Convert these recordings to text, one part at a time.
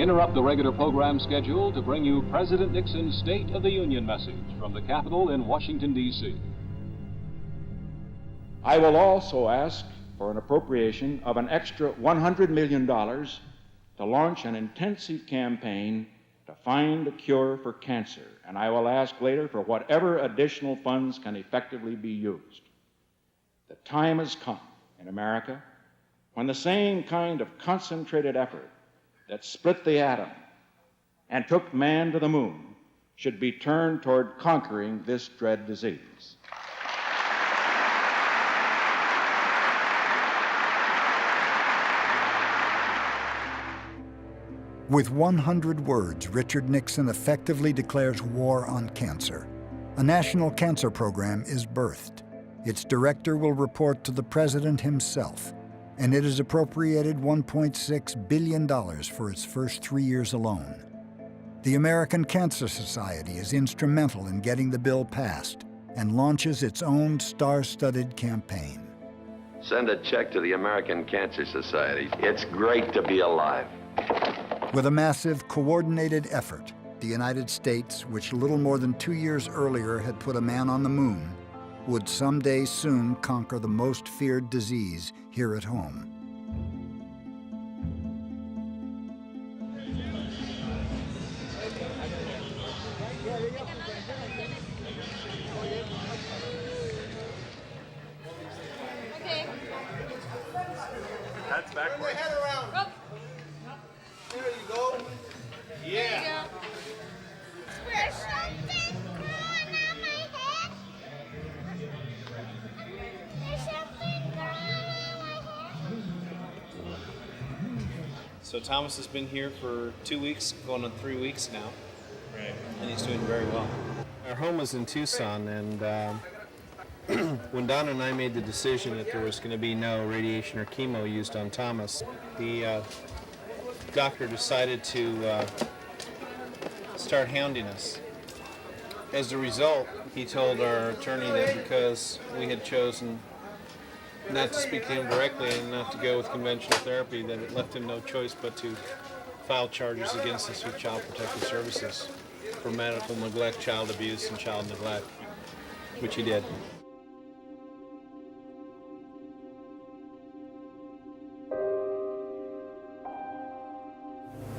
We interrupt the regular program schedule to bring you President Nixon's State of the Union message from the Capitol in Washington, D.C. I will also ask for an appropriation of an extra $100 million to launch an intensive campaign to find a cure for cancer, and I will ask later for whatever additional funds can effectively be used. The time has come in America when the same kind of concentrated effort that split the atom and took man to the moon should be turned toward conquering this dread disease. With 100 words, Richard Nixon effectively declares war on cancer. A national cancer program is birthed. Its director will report to the president himself, and it has appropriated $1.6 billion for its first 3 years alone. The American Cancer Society is instrumental in getting the bill passed and launches its own star-studded campaign. Send a check to the American Cancer Society. It's great to be alive. With a massive, coordinated effort, the United States, which little more than 2 years earlier had put a man on the moon, would someday soon conquer the most feared disease here at home. Okay. That's backward. Oh. There you go. Yeah. There you go. There's something growing on my head. There's something growing on my head. So Thomas has been here for 2 weeks, going on 3 weeks now. Right. And he's doing very well. Our home was in Tucson, and when Donna and I made the decision that there was going to be no radiation or chemo used on Thomas, the doctor decided to start hounding us. As a result, he told our attorney that because we had chosen not to speak to him directly and not to go with conventional therapy, that it left him no choice but to file charges against us with Child Protective Services for medical neglect, child abuse, and child neglect, which he did.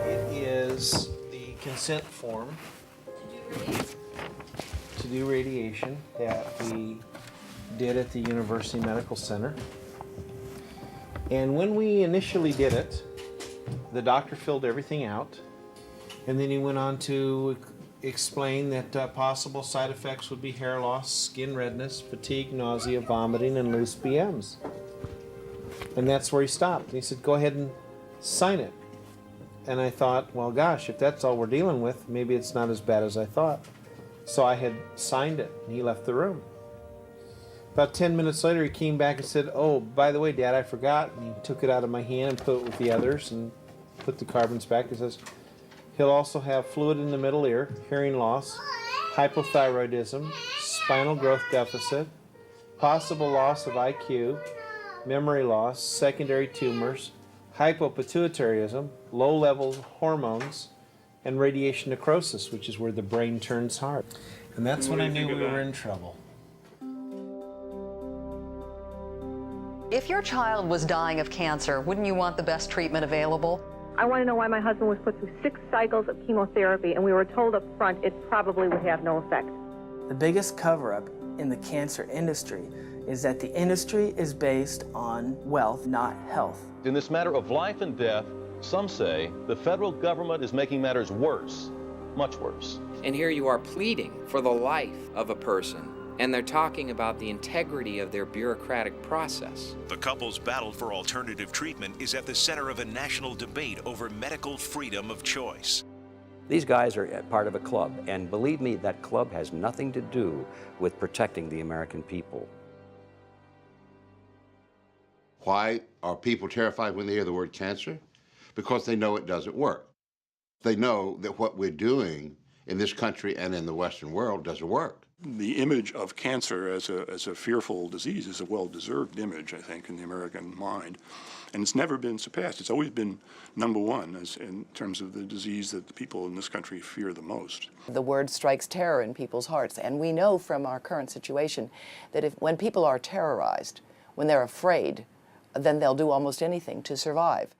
It is the consent form to do radiation that we did at the University Medical Center. And when we initially did it, the doctor filled everything out, and then he went on to explain that possible side effects would be hair loss, skin redness, fatigue, nausea, vomiting, and loose BMs. And that's where he stopped. And he said, go ahead and sign it. And I thought, well, gosh, if that's all we're dealing with, maybe it's not as bad as I thought. So I had signed it, and he left the room. About 10 minutes later, he came back and said, oh, by the way, Dad, I forgot. And he took it out of my hand and put it with the others and put the carbons back. He says, he'll also have fluid in the middle ear, hearing loss, hypothyroidism, spinal growth deficit, possible loss of IQ, memory loss, secondary tumors, hypopituitarism, low-level hormones, and radiation necrosis, which is where the brain turns hard. And that's when I knew we were in trouble. If your child was dying of cancer, wouldn't you want the best treatment available? I want to know why my husband was put through 6 cycles of chemotherapy, and we were told up front it probably would have no effect. The biggest cover-up in the cancer industry is that the industry is based on wealth, not health. In this matter of life and death, some say the federal government is making matters worse, much worse. And here you are pleading for the life of a person, and they're talking about the integrity of their bureaucratic process. The couple's battle for alternative treatment is at the center of a national debate over medical freedom of choice. These guys are part of a club, and believe me, that club has nothing to do with protecting the American people. Why are people terrified when they hear the word cancer? Because they know it doesn't work. They know that what we're doing in this country and in the Western world doesn't work. The image of cancer as a fearful disease is a well-deserved image, I think, in the American mind. And it's never been surpassed. It's always been number one in terms of the disease that the people in this country fear the most. The word strikes terror in people's hearts. And we know from our current situation that when people are terrorized, when they're afraid, then they'll do almost anything to survive.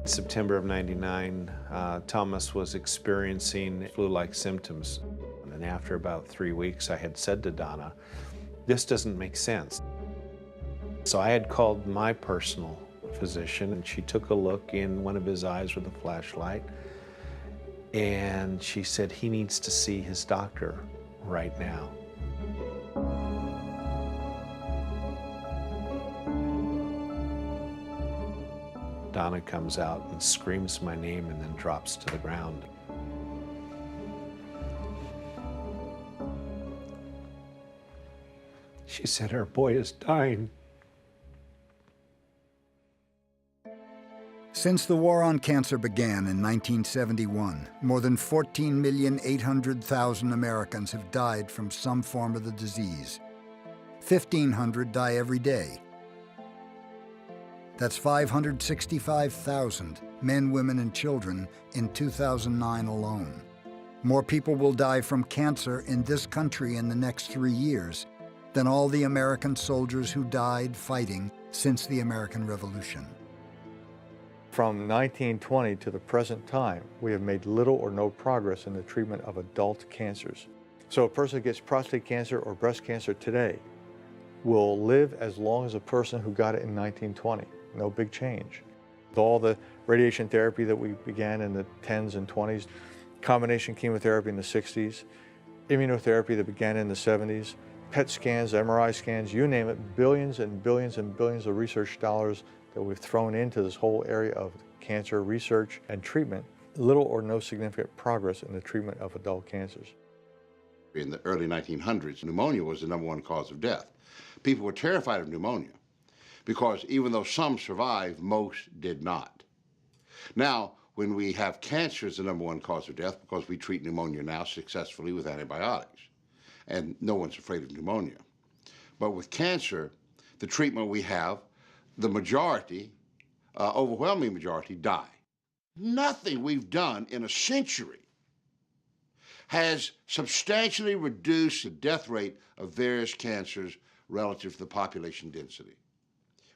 In September of '99, Thomas was experiencing flu-like symptoms. And after about 3 weeks, I had said to Donna, this doesn't make sense. So I had called my personal physician, and she took a look in one of his eyes with a flashlight, and she said he needs to see his doctor right now. Donna comes out and screams my name and then drops to the ground. She said, our boy is dying. Since the war on cancer began in 1971, more than 14,800,000 Americans have died from some form of the disease. 1,500 die every day. That's 565,000 men, women, and children in 2009 alone. More people will die from cancer in this country in the next 3 years than all the American soldiers who died fighting since the American Revolution. From 1920 to the present time, we have made little or no progress in the treatment of adult cancers. So a person who gets prostate cancer or breast cancer today will live as long as a person who got it in 1920. No big change. With all the radiation therapy that we began in the 10s and 20s, combination chemotherapy in the 60s, immunotherapy that began in the 70s, PET scans, MRI scans, you name it, billions and billions and billions of research dollars that we've thrown into this whole area of cancer research and treatment, little or no significant progress in the treatment of adult cancers. In the early 1900s, pneumonia was the #1 cause of death. People were terrified of pneumonia because even though some survived, most did not. Now, when we have cancer as the #1 cause of death, because we treat pneumonia now successfully with antibiotics, and no one's afraid of pneumonia. But with cancer, the treatment we have, the majority, overwhelming majority, die. Nothing we've done in a century has substantially reduced the death rate of various cancers relative to the population density.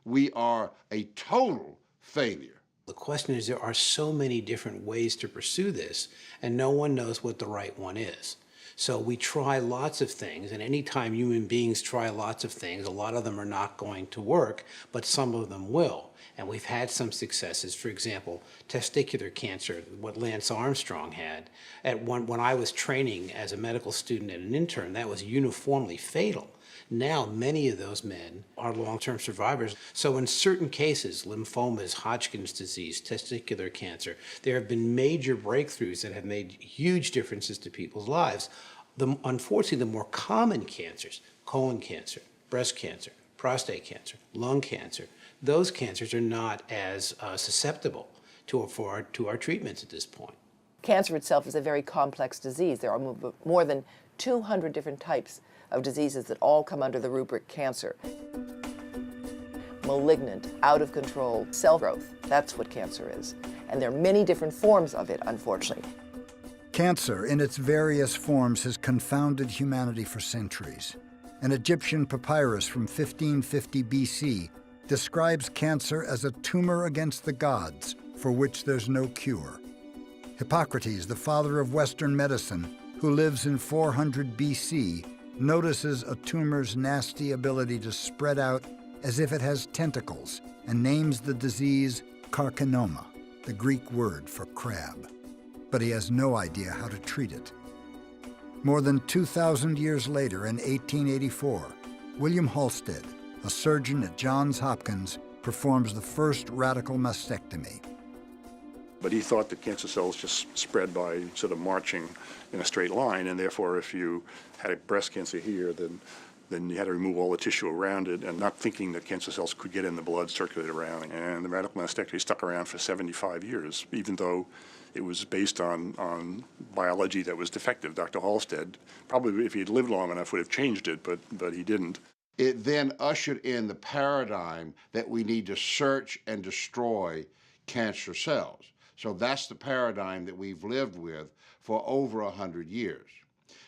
We are a total failure. The question is, there are so many different ways to pursue this, and no one knows what the right one is. So we try lots of things, and anytime human beings try lots of things, a lot of them are not going to work, but some of them will. And we've had some successes. For example, testicular cancer, what Lance Armstrong had. When I was training as a medical student and an intern, that was uniformly fatal. Now, many of those men are long-term survivors. So in certain cases, lymphomas, Hodgkin's disease, testicular cancer, there have been major breakthroughs that have made huge differences to people's lives. Unfortunately, the more common cancers, colon cancer, breast cancer, prostate cancer, lung cancer, those cancers are not as susceptible to our treatments at this point. Cancer itself is a very complex disease. There are more than 200 different types of diseases that all come under the rubric cancer. Malignant, out of control, cell growth, that's what cancer is. And there are many different forms of it, unfortunately. Cancer in its various forms has confounded humanity for centuries. An Egyptian papyrus from 1550 BC describes cancer as a tumor against the gods for which there's no cure. Hippocrates, the father of Western medicine, who lives in 400 BC, notices a tumor's nasty ability to spread out as if it has tentacles and names the disease carcinoma, the Greek word for crab. But he has no idea how to treat it. More than 2,000 years later, in 1884, William Halsted, a surgeon at Johns Hopkins, performs the first radical mastectomy. But he thought that cancer cells just spread by sort of marching in a straight line, and therefore if you had a breast cancer here, then then you had to remove all the tissue around it, and not thinking that cancer cells could get in the blood, circulate around. And the radical mastectomy stuck around for 75 years, even though it was based on biology that was defective. Dr. Halstead, probably if he'd lived long enough, would have changed it, but he didn't. It then ushered in the paradigm that we need to search and destroy cancer cells. So that's the paradigm that we've lived with for over 100 years.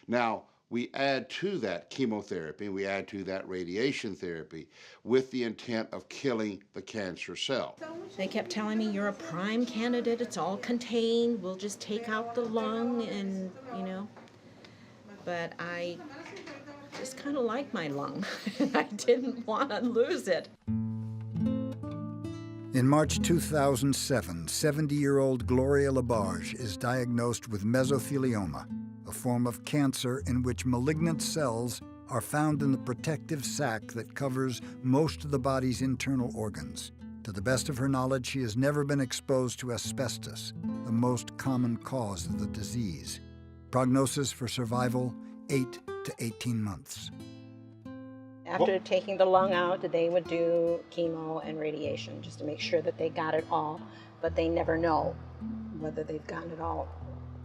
Now, we add to that chemotherapy, we add to that radiation therapy with the intent of killing the cancer cell. They kept telling me, you're a prime candidate, it's all contained, we'll just take out the lung and, you know. But I just kind of like my lung. I didn't want to lose it. In March 2007, 70-year-old Gloria Labarge is diagnosed with mesothelioma, a form of cancer in which malignant cells are found in the protective sac that covers most of the body's internal organs. To the best of her knowledge, she has never been exposed to asbestos, the most common cause of the disease. Prognosis for survival, 8 to 18 months. After taking the lung out, they would do chemo and radiation just to make sure that they got it all, but they never know whether they've gotten it all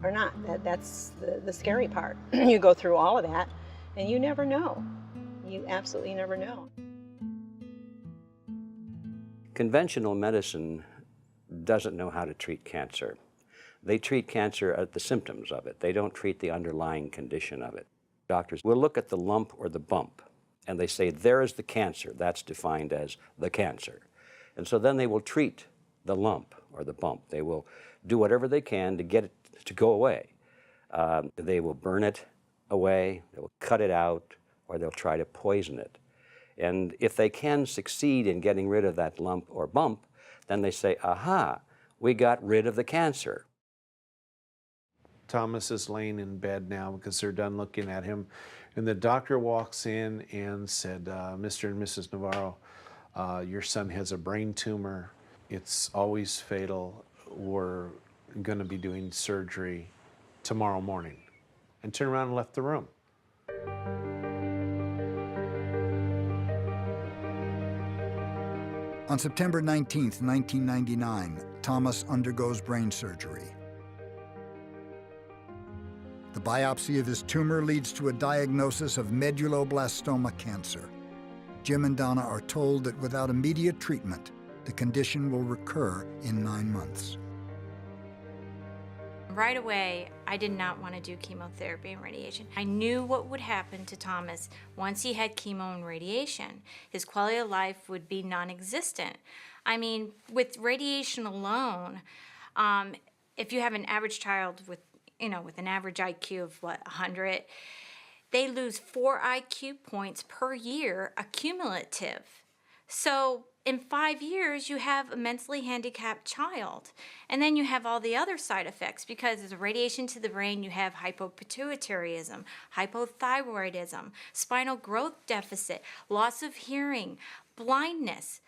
or not. That's the scary part. You go through all of that and you never know. You absolutely never know. Conventional medicine doesn't know how to treat cancer. They treat cancer at the symptoms of it. They don't treat the underlying condition of it. Doctors will look at the lump or the bump, and they say, there is the cancer. That's defined as the cancer. And so then they will treat the lump or the bump. They will do whatever they can to get it to go away. They will burn it away, they will cut it out, or they'll try to poison it. And if they can succeed in getting rid of that lump or bump, then they say, aha, we got rid of the cancer. Thomas is laying in bed now because they're done looking at him. And the doctor walks in and said, Mr. and Mrs. Navarro, your son has a brain tumor. It's always fatal. We're going to be doing surgery tomorrow morning. And turned around and left the room. On September 19, 1999, Thomas undergoes brain surgery. The biopsy of his tumor leads to a diagnosis of medulloblastoma cancer. Jim and Donna are told that without immediate treatment, the condition will recur in 9 months. Right away, I did not want to do chemotherapy and radiation. I knew what would happen to Thomas once he had chemo and radiation. His quality of life would be non-existent. I mean, with radiation alone, if you have an average child with an average IQ of 100, they lose 4 IQ points per year accumulative. So in 5 years, you have a mentally handicapped child. And then you have all the other side effects because of the radiation to the brain. You have hypopituitarism, hypothyroidism, spinal growth deficit, loss of hearing, blindness.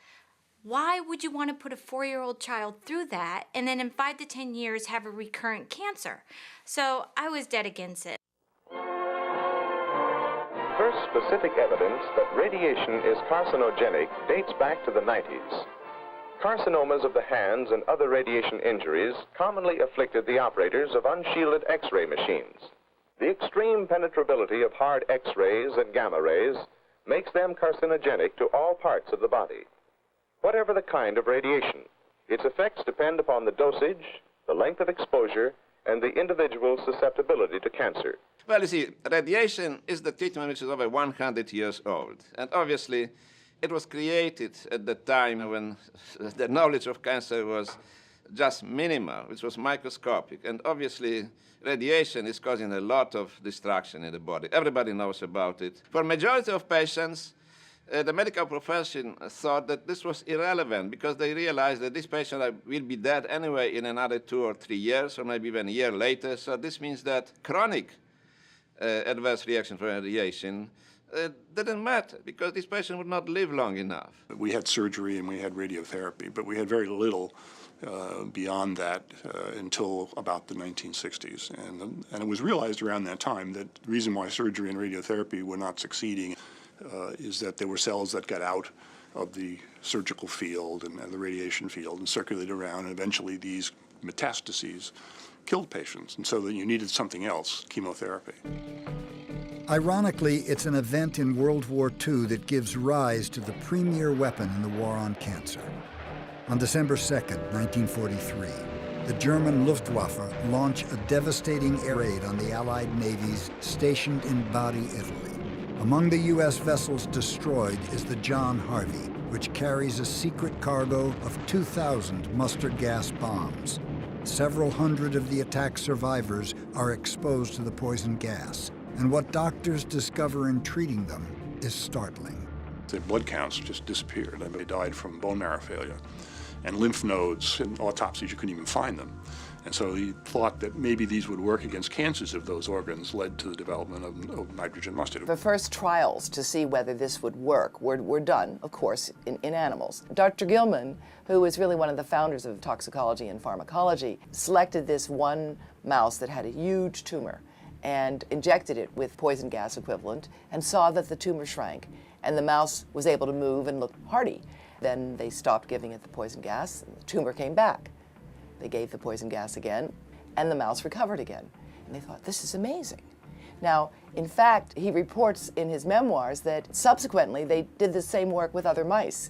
Why would you want to put a 4-year-old child through that and then in 5 to 10 years have a recurrent cancer? So I was dead against it. First specific evidence that radiation is carcinogenic dates back to the 90s. Carcinomas of the hands and other radiation injuries commonly afflicted the operators of unshielded X-ray machines. The extreme penetrability of hard X-rays and gamma rays makes them carcinogenic to all parts of the body. Whatever the kind of radiation, its effects depend upon the dosage, the length of exposure, and the individual's susceptibility to cancer. Well, you see, radiation is the treatment which is over 100 years old. And obviously, it was created at the time when the knowledge of cancer was just minimal, which was microscopic. And obviously, radiation is causing a lot of destruction in the body. Everybody knows about it. For majority of patients, the medical profession thought that this was irrelevant because they realized that this patient will be dead anyway in another 2 or 3 years, or maybe even a year later. So this means that chronic adverse reaction from radiation didn't matter because this patient would not live long enough. We had surgery and we had radiotherapy, but we had very little beyond that until about the 1960s. And it was realized around that time that the reason why surgery and radiotherapy were not succeeding is that there were cells that got out of the surgical field and the radiation field and circulated around, and eventually these metastases killed patients, and so that you needed something else, chemotherapy. Ironically, it's an event in World War II that gives rise to the premier weapon in the war on cancer. On December 2nd, 1943, the German Luftwaffe launched a devastating air raid on the Allied navies stationed in Bari, Italy. Among the U.S. vessels destroyed is the John Harvey, which carries a secret cargo of 2,000 mustard gas bombs. Several hundred of the attack survivors are exposed to the poison gas, and what doctors discover in treating them is startling. Their blood counts just disappeared, and they died from bone marrow failure. And lymph nodes, in autopsies, you couldn't even find them. And so he thought that maybe these would work against cancers if those organs led to the development of nitrogen mustard. The first trials to see whether this would work were done, of course, in animals. Dr. Gilman, who was really one of the founders of toxicology and pharmacology, selected this one mouse that had a huge tumor and injected it with poison gas equivalent and saw that the tumor shrank and the mouse was able to move and look hardy. Then they stopped giving it the poison gas and the tumor came back. They gave the poison gas again, and the mouse recovered again. And they thought, this is amazing. Now, in fact, he reports in his memoirs that subsequently they did the same work with other mice,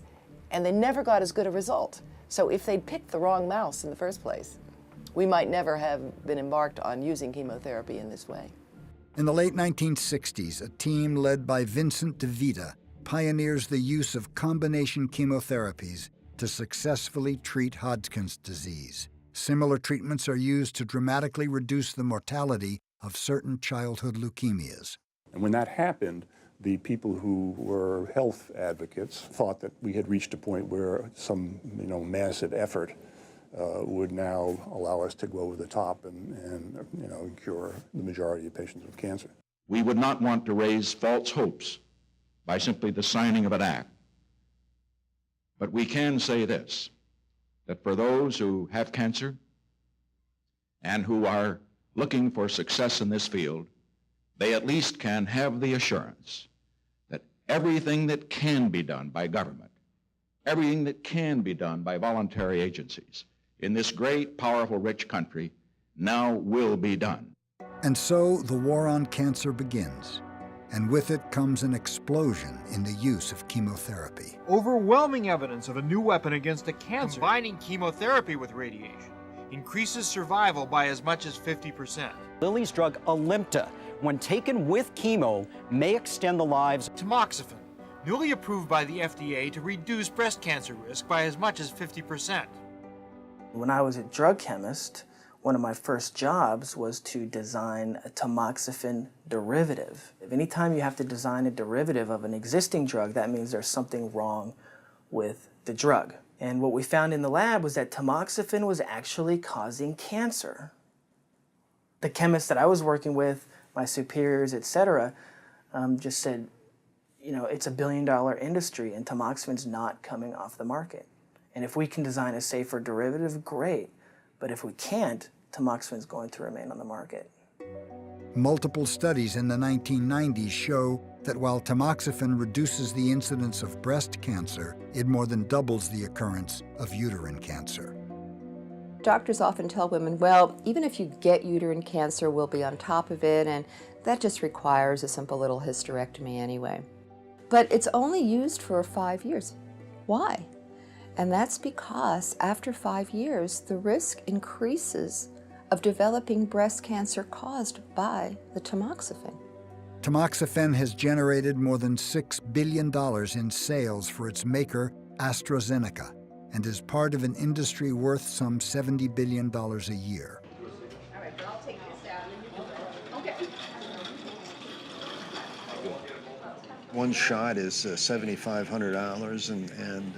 and they never got as good a result. So if they'd picked the wrong mouse in the first place, we might never have been embarked on using chemotherapy in this way. In the late 1960s, a team led by Vincent DeVita pioneers the use of combination chemotherapies to successfully treat Hodgkin's disease. Similar treatments are used to dramatically reduce the mortality of certain childhood leukemias. And when that happened, the people who were health advocates thought that we had reached a point where some massive effort would now allow us to go over the top and cure the majority of patients with cancer. We would not want to raise false hopes by simply the signing of an act. But we can say this, that for those who have cancer and who are looking for success in this field, they at least can have the assurance that everything that can be done by government, everything that can be done by voluntary agencies in this great, powerful, rich country now will be done. And so the war on cancer begins. And with it comes an explosion in the use of chemotherapy. Overwhelming evidence of a new weapon against a cancer. Combining chemotherapy with radiation increases survival by as much as 50%. Lilly's drug Alimta, when taken with chemo, may extend the lives. Tamoxifen, newly approved by the FDA to reduce breast cancer risk by as much as 50%. When I was a drug chemist, one of my first jobs was to design a tamoxifen derivative. If anytime you have to design a derivative of an existing drug, that means there's something wrong with the drug. And what we found in the lab was that tamoxifen was actually causing cancer. The chemists that I was working with, my superiors, etc., just said, it's $1 billion industry and tamoxifen's not coming off the market. And if we can design a safer derivative, great. But if we can't, tamoxifen is going to remain on the market. Multiple studies in the 1990s show that while tamoxifen reduces the incidence of breast cancer, it more than doubles the occurrence of uterine cancer. Doctors often tell women, well, even if you get uterine cancer, we'll be on top of it, and that just requires a simple little hysterectomy anyway. But it's only used for 5 years. Why? And that's because after 5 years, the risk increases of developing breast cancer caused by the tamoxifen. Tamoxifen has generated more than $6 billion in sales for its maker, AstraZeneca, and is part of an industry worth some $70 billion a year. All right, but I'll take this out. Okay. One shot is $7,500, and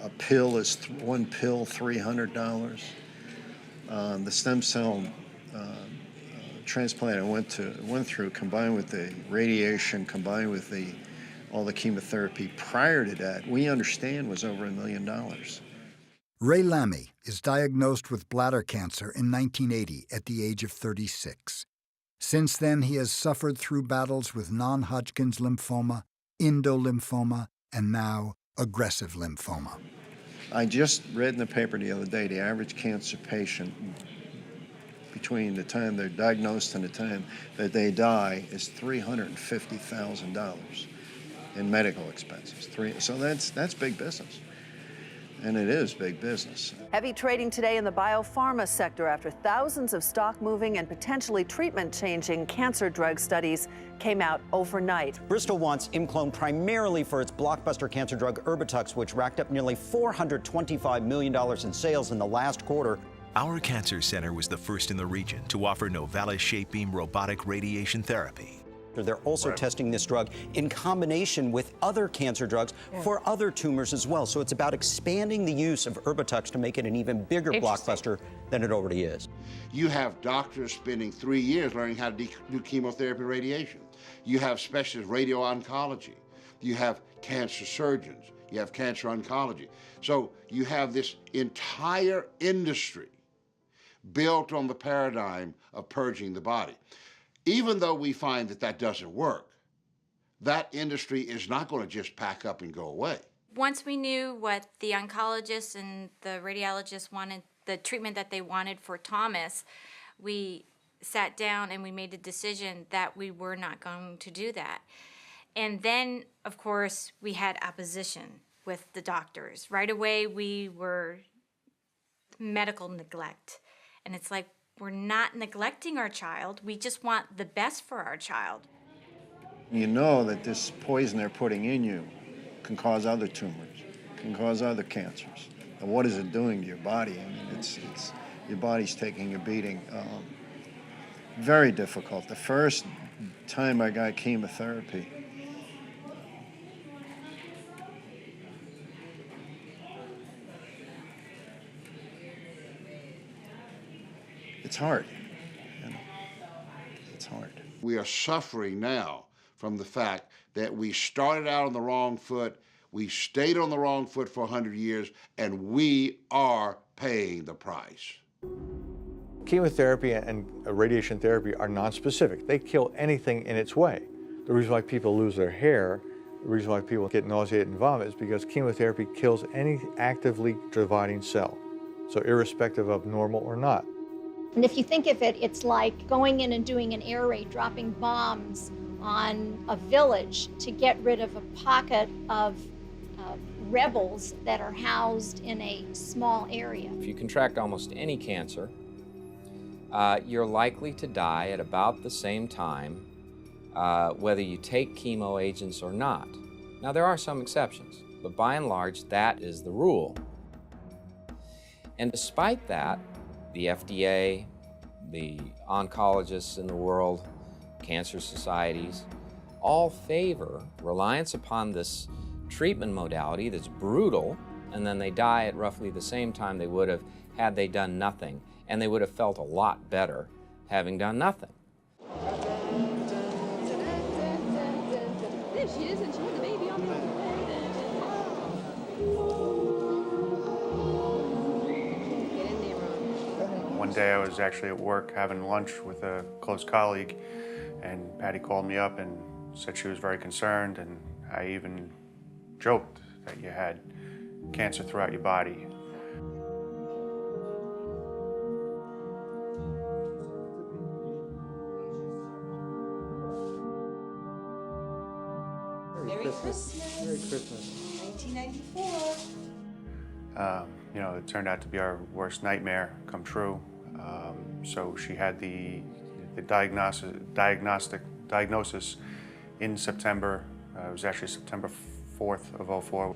a pill is one pill $300. The stem cell transplant I went through, combined with the radiation, combined with all the chemotherapy prior to that, we understand was over $1 million. Ray Lamy is diagnosed with bladder cancer in 1980 at the age of 36. Since then, he has suffered through battles with non-Hodgkin's lymphoma, indolymphoma, and now aggressive lymphoma. I just read in the paper the other day the average cancer patient between the time they're diagnosed and the time that they die is $350,000 in medical expenses. So that's big business. And it is big business. Heavy trading today in the biopharma sector after thousands of stock-moving and potentially treatment-changing cancer drug studies came out overnight. Bristol wants Imclone primarily for its blockbuster cancer drug Erbitux, which racked up nearly $425 million in sales in the last quarter. Our cancer center was the first in the region to offer Novalis shape beam robotic radiation therapy. They're also testing this drug in combination with other cancer drugs for other tumors as well. So it's about expanding the use of Erbitux to make it an even bigger blockbuster than it already is. You have doctors spending 3 years learning how to do chemotherapy and radiation. You have specialist radio-oncology. You have cancer surgeons. You have cancer oncology. So you have this entire industry built on the paradigm of purging the body. Even though we find that that doesn't work, that industry is not going to just pack up and go away. Once we knew what the oncologists and the radiologists wanted, the treatment that they wanted for Thomas, we sat down and we made a decision that we were not going to do that. And then, of course, we had opposition with the doctors. Right away, we were medical neglect. And it's like, we're not neglecting our child. We just want the best for our child. You know that this poison they're putting in you can cause other tumors, can cause other cancers. And what is it doing to your body? I mean, it's your body's taking a beating. Very difficult. The first time I got chemotherapy, it's hard. You know, it's hard. We are suffering now from the fact that we started out on the wrong foot, we stayed on the wrong foot for 100 years, and we are paying the price. Chemotherapy and radiation therapy are nonspecific. They kill anything in its way. The reason why people lose their hair, the reason why people get nauseated and vomit is because chemotherapy kills any actively dividing cell, so irrespective of normal or not. And if you think of it, it's like going in and doing an air raid, dropping bombs on a village to get rid of a pocket of rebels that are housed in a small area. If you contract almost any cancer, you're likely to die at about the same time, whether you take chemo agents or not. Now, there are some exceptions, but by and large, that is the rule. And despite that, the FDA, the oncologists in the world, cancer societies, all favor reliance upon this treatment modality that's brutal, and then they die at roughly the same time they would have had they done nothing, and they would have felt a lot better having done nothing. There she is, and she has a baby on the way. One day I was actually at work having lunch with a close colleague, and Patty called me up and said she was very concerned, and I even joked that you had cancer throughout your body. Merry Christmas. Merry Christmas. 1994. You know, it turned out to be our worst nightmare come true. So she had the diagnosis in September. It was actually September 4th of '04.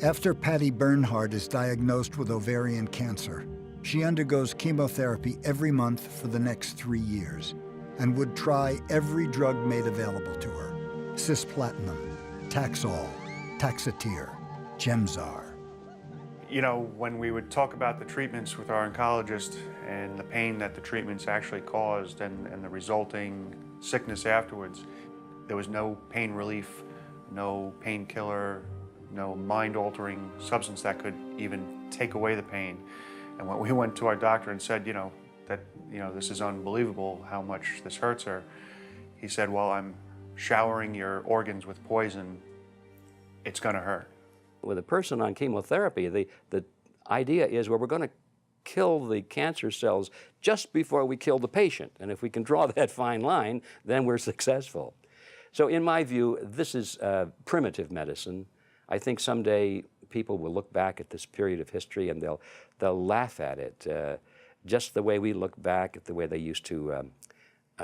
After Patty Bernhardt is diagnosed with ovarian cancer, she undergoes chemotherapy every month for the next 3 years and would try every drug made available to her: cisplatinum, Taxol, Taxotere, Gemzar. You know, when we would talk about the treatments with our oncologist and the pain that the treatments actually caused and the resulting sickness afterwards, there was no pain relief, no painkiller, no mind-altering substance that could even take away the pain. And when we went to our doctor and said, you know, that, you know, this is unbelievable how much this hurts her, he said, well, I'm showering your organs with poison. It's going to hurt. With a person on chemotherapy, the idea is, well, we're going to kill the cancer cells just before we kill the patient. And if we can draw that fine line, then we're successful. So in my view, this is primitive medicine. I think someday people will look back at this period of history and they'll laugh at it, just the way we look back at the way they used to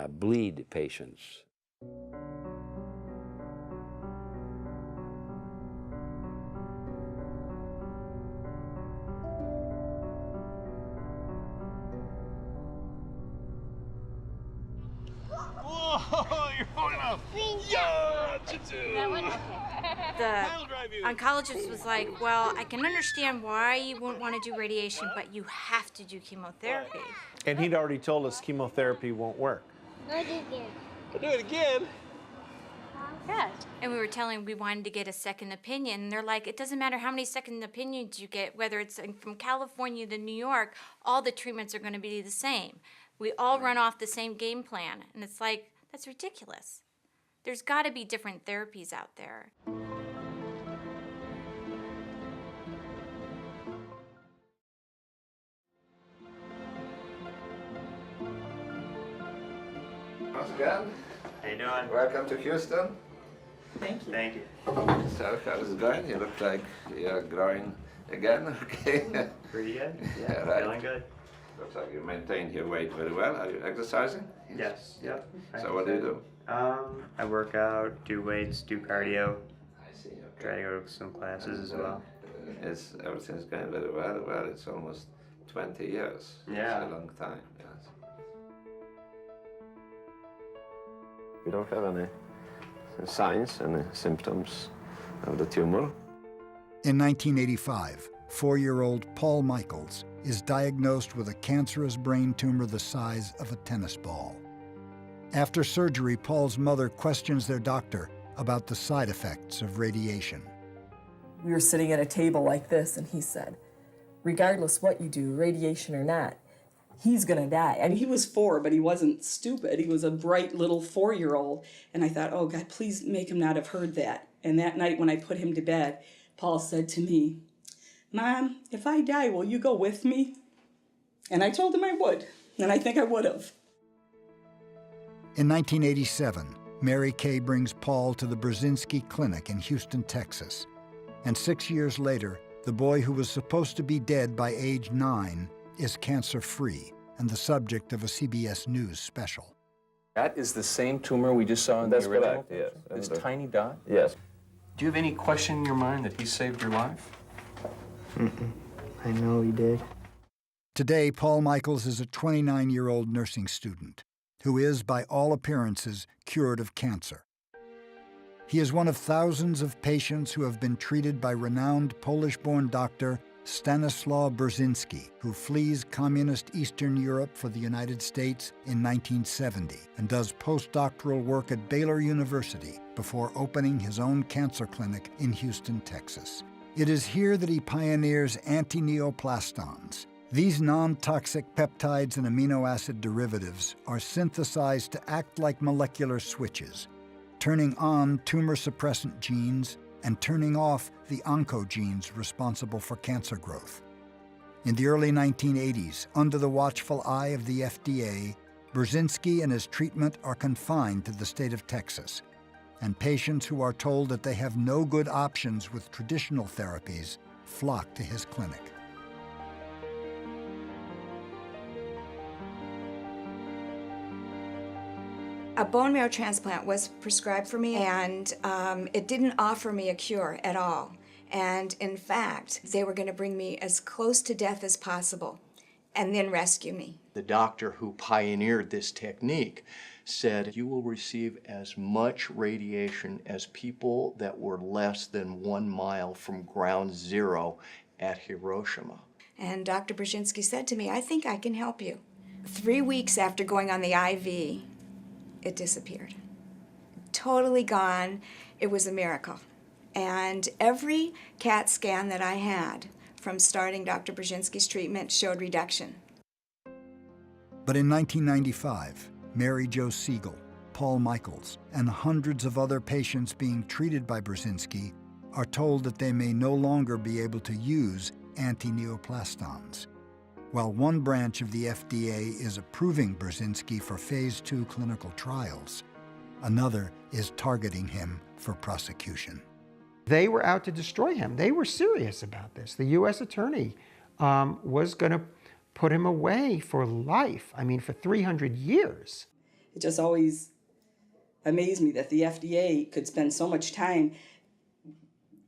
bleed patients. Whoa, you're going up. Yeah, that one? The oncologist was like, well, I can understand why you wouldn't want to do radiation, but you have to do chemotherapy. And he'd already told us chemotherapy won't work. Go do it again. Do it again? Yeah. And we were telling we wanted to get a second opinion. And they're like, it doesn't matter how many second opinions you get, whether it's from California to New York, all the treatments are going to be the same. We all run off the same game plan. And it's like, that's ridiculous. There's got to be different therapies out there. Once again. How you doing? Welcome to Houston. Thank you. Thank you. So, how is it going? You look like you're growing again, okay? Pretty good. Yeah, right. feeling good. Looks like you maintained your weight very well. Are you exercising? Yes. Yep. So what do you do? I work out, do weights, do cardio. I see. Okay. Try to go to some classes as well. Everything's going very well. Well, it's almost 20 years. Yeah. It's a long time. Yes. You don't have any signs, any symptoms of the tumor? In 1985, 4-year-old Paul Michaels is diagnosed with a cancerous brain tumor the size of a tennis ball. After surgery, Paul's mother questions their doctor about the side effects of radiation. We were sitting at a table like this, and he said, regardless what you do, radiation or not, he's gonna die. And he was 4, but he wasn't stupid. He was a bright little 4-year-old. And I thought, oh God, please make him not have heard that. And that night when I put him to bed, Paul said to me, Mom, if I die, will you go with me? And I told him I would, and I think I would have. In 1987, Mary Kay brings Paul to the Brzezinski Clinic in Houston, Texas. And 6 years later, the boy who was supposed to be dead by age 9 is cancer-free and the subject of a CBS News special. That is the same tumor we just saw in the original? Correct, yes. This tiny dot? Yes. Do you have any question in your mind that he saved your life? I know he did. Today, Paul Michaels is a 29-year-old nursing student who is, by all appearances, cured of cancer. He is one of thousands of patients who have been treated by renowned Polish-born doctor Stanislaw Brzezinski, who flees communist Eastern Europe for the United States in 1970 and does postdoctoral work at Baylor University before opening his own cancer clinic in Houston, Texas. It is here that he pioneers anti-neoplastons. These non-toxic peptides and amino acid derivatives are synthesized to act like molecular switches, turning on tumor-suppressant genes and turning off the oncogenes responsible for cancer growth. In the early 1980s, under the watchful eye of the FDA, Brzezinski and his treatment are confined to the state of Texas, and patients who are told that they have no good options with traditional therapies flock to his clinic. A bone marrow transplant was prescribed for me, and it didn't offer me a cure at all. And in fact, they were going to bring me as close to death as possible and then rescue me. The doctor who pioneered this technique said you will receive as much radiation as people that were less than 1 mile from ground zero at Hiroshima. And Dr. Brzezinski said to me, I think I can help you. 3 weeks after going on the IV, it disappeared. Totally gone. It was a miracle. And every CAT scan that I had from starting Dr. Brzezinski's treatment showed reduction. But in 1995, Mary Jo Siegel, Paul Michaels, and hundreds of other patients being treated by Brzezinski are told that they may no longer be able to use anti-neoplastons. While one branch of the FDA is approving Brzezinski for phase 2 clinical trials, another is targeting him for prosecution. They were out to destroy him. They were serious about this. The U.S. attorney was going to put him away for life. I mean, for 300 years. It just always amazed me that the FDA could spend so much time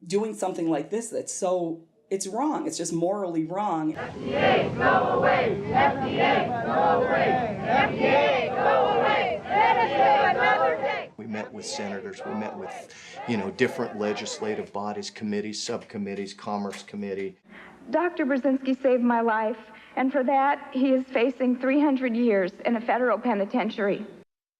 doing something like this that's so, it's wrong. It's just morally wrong. FDA, go away! FDA, go away! FDA, go away! Let us do another day! We met with senators, we met with, different legislative bodies, committees, subcommittees, Commerce Committee. Dr. Brzezinski saved my life, and for that, he is facing 300 years in a federal penitentiary.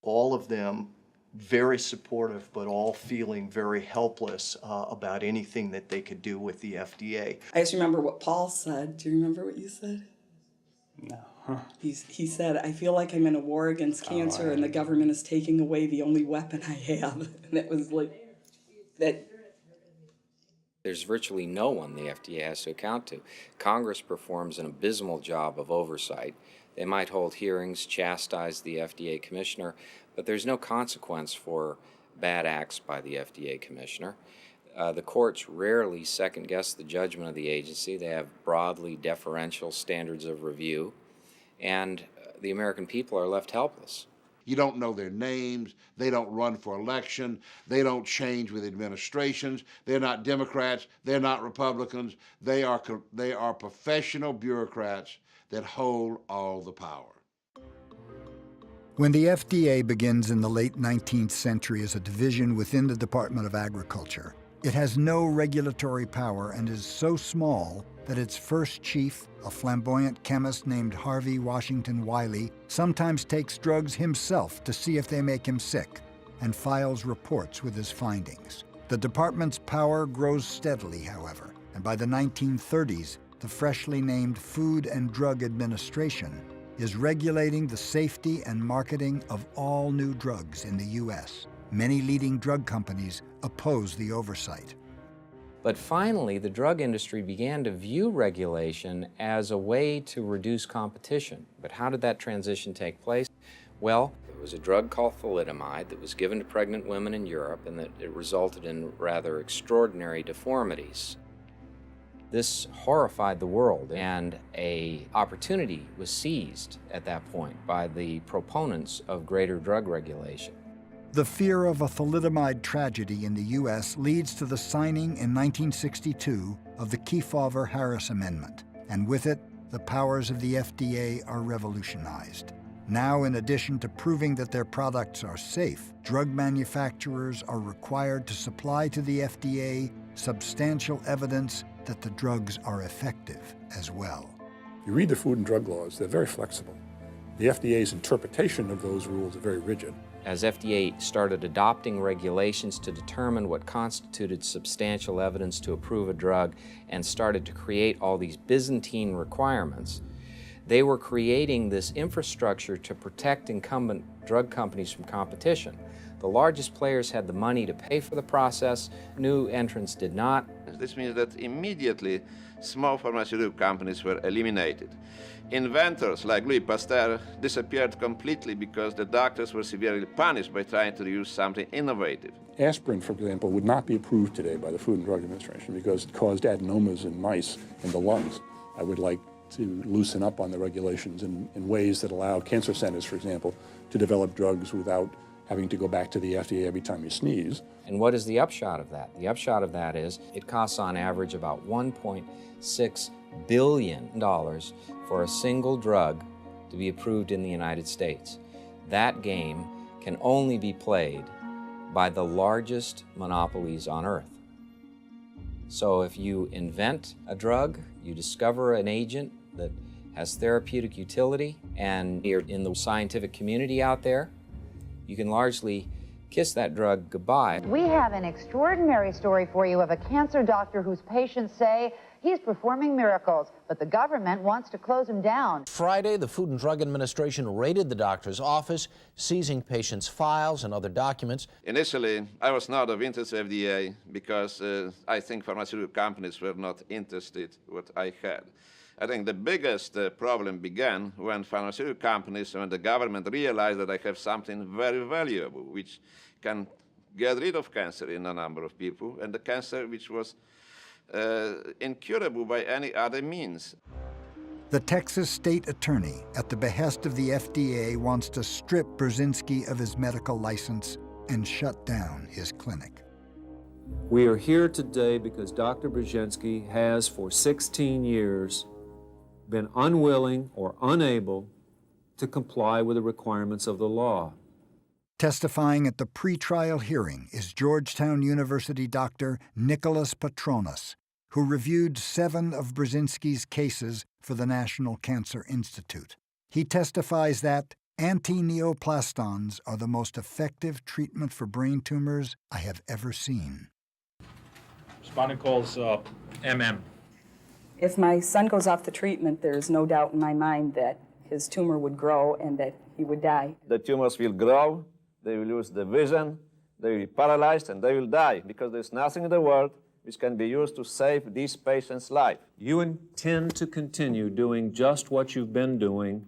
All of them very supportive, but all feeling very helpless about anything that they could do with the FDA. I just remember what Paul said. Do you remember what you said? No. He said, I feel like I'm in a war against cancer and the government is taking away the only weapon I have. And it was like, that. There's virtually no one the FDA has to account to. Congress performs an abysmal job of oversight. They might hold hearings, chastise the FDA commissioner, but there's no consequence for bad acts by the FDA commissioner. The courts rarely second-guess the judgment of the agency. They have broadly deferential standards of review, and the American people are left helpless. You don't know their names, they don't run for election, they don't change with administrations, they're not Democrats, they're not Republicans, they are professional bureaucrats that hold all the power. When the FDA begins in the late 19th century as a division within the Department of Agriculture, it has no regulatory power and is so small that its first chief, a flamboyant chemist named Harvey Washington Wiley, sometimes takes drugs himself to see if they make him sick and files reports with his findings. The department's power grows steadily, however, and by the 1930s, the freshly named Food and Drug Administration is regulating the safety and marketing of all new drugs in the U.S. Many leading drug companies oppose the oversight. But finally, the drug industry began to view regulation as a way to reduce competition. But how did that transition take place? Well, there was a drug called thalidomide that was given to pregnant women in Europe, and that it resulted in rather extraordinary deformities. This horrified the world, and an opportunity was seized at that point by the proponents of greater drug regulation. The fear of a thalidomide tragedy in the U.S. leads to the signing in 1962 of the Kefauver-Harris Amendment, and with it, the powers of the FDA are revolutionized. Now, in addition to proving that their products are safe, drug manufacturers are required to supply to the FDA substantial evidence that the drugs are effective as well. You read the food and drug laws, they're very flexible. The FDA's interpretation of those rules are very rigid. As FDA started adopting regulations to determine what constituted substantial evidence to approve a drug and started to create all these Byzantine requirements, they were creating this infrastructure to protect incumbent drug companies from competition. The largest players had the money to pay for the process, new entrants did not. This means that immediately small pharmaceutical companies were eliminated. Inventors like Louis Pasteur disappeared completely because the doctors were severely punished by trying to use something innovative. Aspirin, for example, would not be approved today by the Food and Drug Administration because it caused adenomas in mice in the lungs. I would like to loosen up on the regulations in ways that allow cancer centers, for example, to develop drugs without having to go back to the FDA every time you sneeze. And what is the upshot of that? The upshot of that is it costs on average about $1.6 billion for a single drug to be approved in the United States. That game can only be played by the largest monopolies on earth. So if you invent a drug, you discover an agent that has therapeutic utility, and you're in the scientific community out there, you can largely kiss that drug goodbye. We have an extraordinary story for you of a cancer doctor whose patients say He's performing miracles, but the government wants to close him down. Friday, the Food and Drug Administration raided the doctor's office, seizing patients' files and other documents. Initially, I was not of interest to FDA because I think pharmaceutical companies were not interested in what I had. I think the biggest problem began when pharmaceutical companies, when the government realized that I have something very valuable, which can get rid of cancer in a number of people, and the cancer which was incurable by any other means. The Texas state attorney, at the behest of the FDA, wants to strip Brzezinski of his medical license and shut down his clinic. We are here today because Dr. Brzezinski has, for 16 years, been unwilling or unable to comply with the requirements of the law. Testifying at the pretrial hearing is Georgetown University doctor Nicholas Patronis, who reviewed 7 of Brzezinski's cases for the National Cancer Institute. He testifies that anti-neoplastons are the most effective treatment for brain tumors I have ever seen. Respondent calls MM. If my son goes off the treatment, there's no doubt in my mind that his tumor would grow and that he would die. The tumors will grow, they will lose the vision, they will be paralyzed, and they will die because there's nothing in the world which can be used to save these patients' life. You intend to continue doing just what you've been doing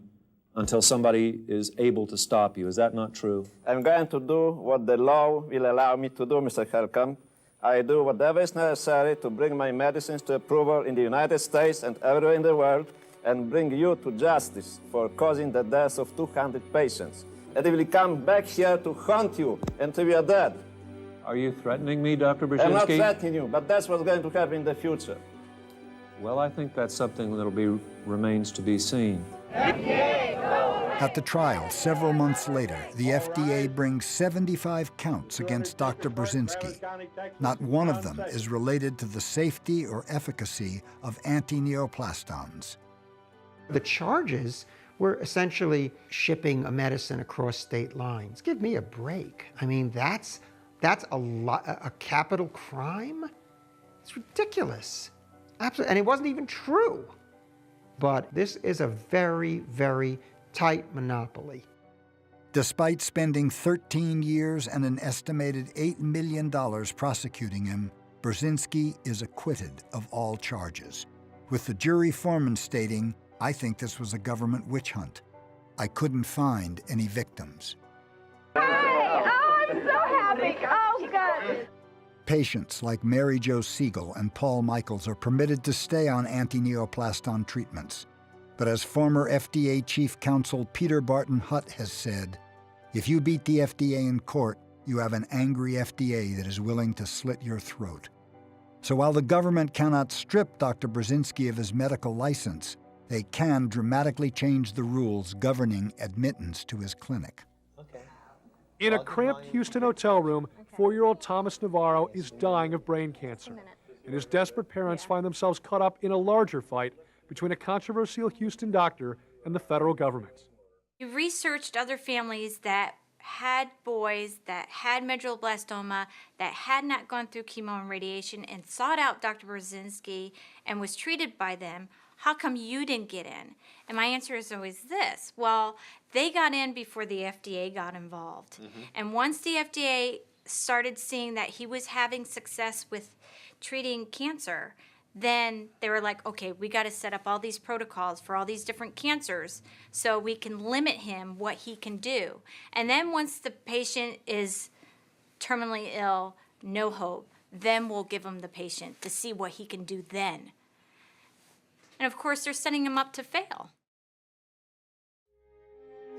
until somebody is able to stop you. Is that not true? I'm going to do what the law will allow me to do, Mr. Helkamp. I do whatever is necessary to bring my medicines to approval in the United States and everywhere in the world, and bring you to justice for causing the deaths of 200 patients. And they will come back here to haunt you until we are dead. Are you threatening me, Dr. Brzezinski? I'm not threatening you, but that's what's going to happen in the future. Well, I think that's something that remains to be seen. At the trial, several months later, the FDA brings 75 counts against Dr. Brzezinski. Not one of them is related to the safety or efficacy of anti-neoplastons. The charges were essentially shipping a medicine across state lines. Give me a break. I mean, that's a capital crime? It's ridiculous. Absolutely, and it wasn't even true. But this is a very, very tight monopoly. Despite spending 13 years and an estimated $8 million prosecuting him, Brzezinski is acquitted of all charges, with the jury foreman stating, "I think this was a government witch hunt. I couldn't find any victims." Hey! Oh, I'm so happy! Oh, God! Patients like Mary Jo Siegel and Paul Michaels are permitted to stay on anti-neoplaston treatments. But as former FDA Chief Counsel Peter Barton Hutt has said, if you beat the FDA in court, you have an angry FDA that is willing to slit your throat. So while the government cannot strip Dr. Brzezinski of his medical license, they can dramatically change the rules governing admittance to his clinic. In a cramped Houston hotel room, 4-year-old Thomas Navarro is dying of brain cancer, and his desperate parents find themselves caught up in a larger fight between a controversial Houston doctor and the federal government. We researched other families that had boys that had medulloblastoma, that had not gone through chemo and radiation, and sought out Dr. Brzezinski and was treated by them. How come you didn't get in? And my answer is always this: well, they got in before the FDA got involved. And once the FDA started seeing that he was having success with treating cancer, then they were like, okay, we got to set up all these protocols for all these different cancers so we can limit him what he can do. And then once the patient is terminally ill, no hope, then we'll give him the patient to see what he can do then. And of course, they're setting him up to fail.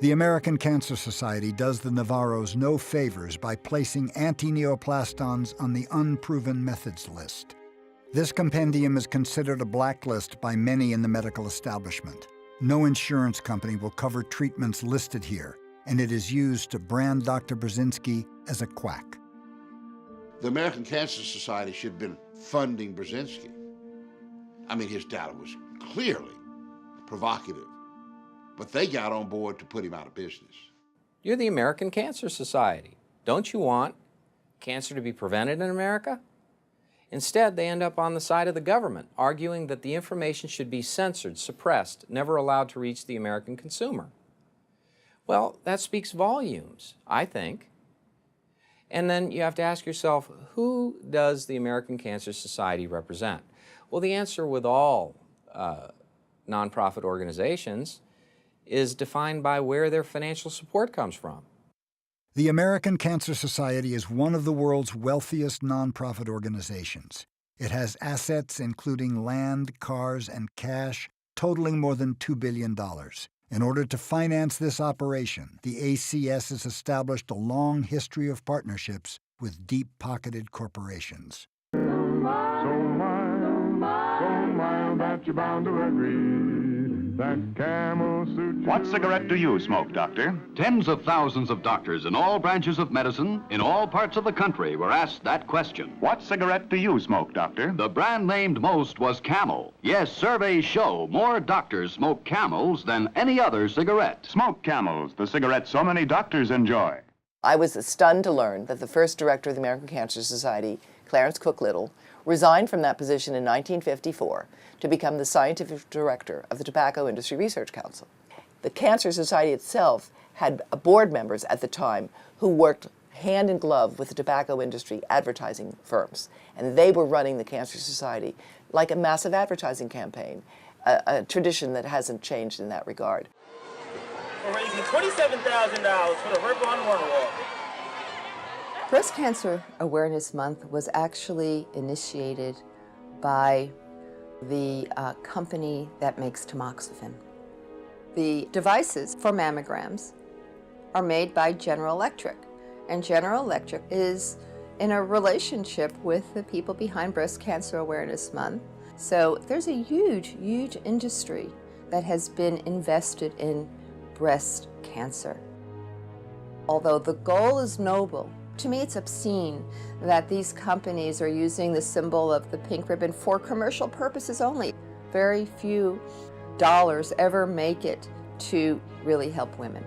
The American Cancer Society does the Navarros no favors by placing anti-neoplastons on the unproven methods list. This compendium is considered a blacklist by many in the medical establishment. No insurance company will cover treatments listed here, and it is used to brand Dr. Brzezinski as a quack. The American Cancer Society should have been funding Brzezinski. I mean, his data was clearly provocative, but they got on board to put him out of business. You're the American Cancer Society. Don't you want cancer to be prevented in America? Instead, they end up on the side of the government, arguing that the information should be censored, suppressed, never allowed to reach the American consumer. Well, that speaks volumes, I think. And then you have to ask yourself, who does the American Cancer Society represent? Well, the answer with all nonprofit organizations is defined by where their financial support comes from. The American Cancer Society is one of the world's wealthiest nonprofit organizations. It has assets including land, cars, and cash totaling more than $2 billion. In order to finance this operation, the ACS has established a long history of partnerships with deep-pocketed corporations. So mild that you're bound to agree. That camel suit. What cigarette do you smoke, doctor? Tens of thousands of doctors in all branches of medicine, in all parts of the country, were asked that question. What cigarette do you smoke, doctor? The brand named most was Camel. Yes, surveys show more doctors smoke Camels than any other cigarette. Smoke Camels, the cigarette so many doctors enjoy. I was stunned to learn that the first director of the American Cancer Society, Clarence Cook Little, resigned from that position in 1954 to become the scientific director of the Tobacco Industry Research Council. The Cancer Society itself had board members at the time who worked hand in glove with the tobacco industry advertising firms, and they were running the Cancer Society like a massive advertising campaign, a tradition that hasn't changed in that regard. We're raising $27,000 for the Rip on Wonderwall. Breast Cancer Awareness Month was actually initiated by the company that makes tamoxifen. The devices for mammograms are made by General Electric, and General Electric is in a relationship with the people behind Breast Cancer Awareness Month. So there's a huge, huge industry that has been invested in breast cancer. Although the goal is noble, to me it's obscene that these companies are using the symbol of the pink ribbon for commercial purposes only. Very few dollars ever make it to really help women.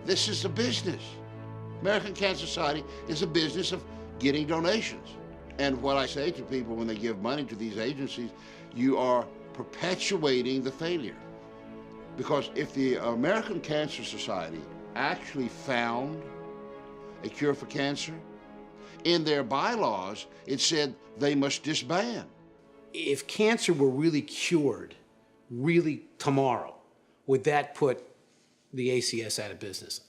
This is a business. American Cancer Society is a business of getting donations. And what I say to people when they give money to these agencies, you are perpetuating the failure. Because if the American Cancer Society actually found a cure for cancer, in their bylaws, it said they must disband. If cancer were really cured, really tomorrow, would that put the ACS out of business?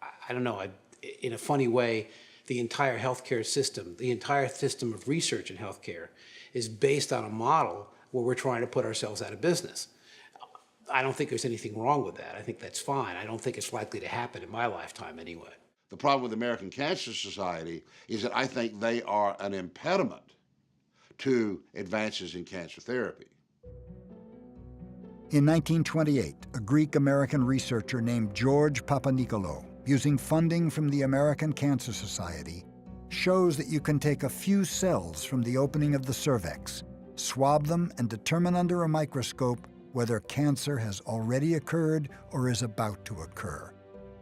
I don't know. In a funny way, the entire healthcare system, the entire system of research in healthcare is based on a model where we're trying to put ourselves out of business. I don't think there's anything wrong with that. I think that's fine. I don't think it's likely to happen in my lifetime anyway. The problem with the American Cancer Society is that I think they are an impediment to advances in cancer therapy. In 1928, a Greek-American researcher named George Papanikolaou, using funding from the American Cancer Society, shows that you can take a few cells from the opening of the cervix, swab them, and determine under a microscope whether cancer has already occurred or is about to occur.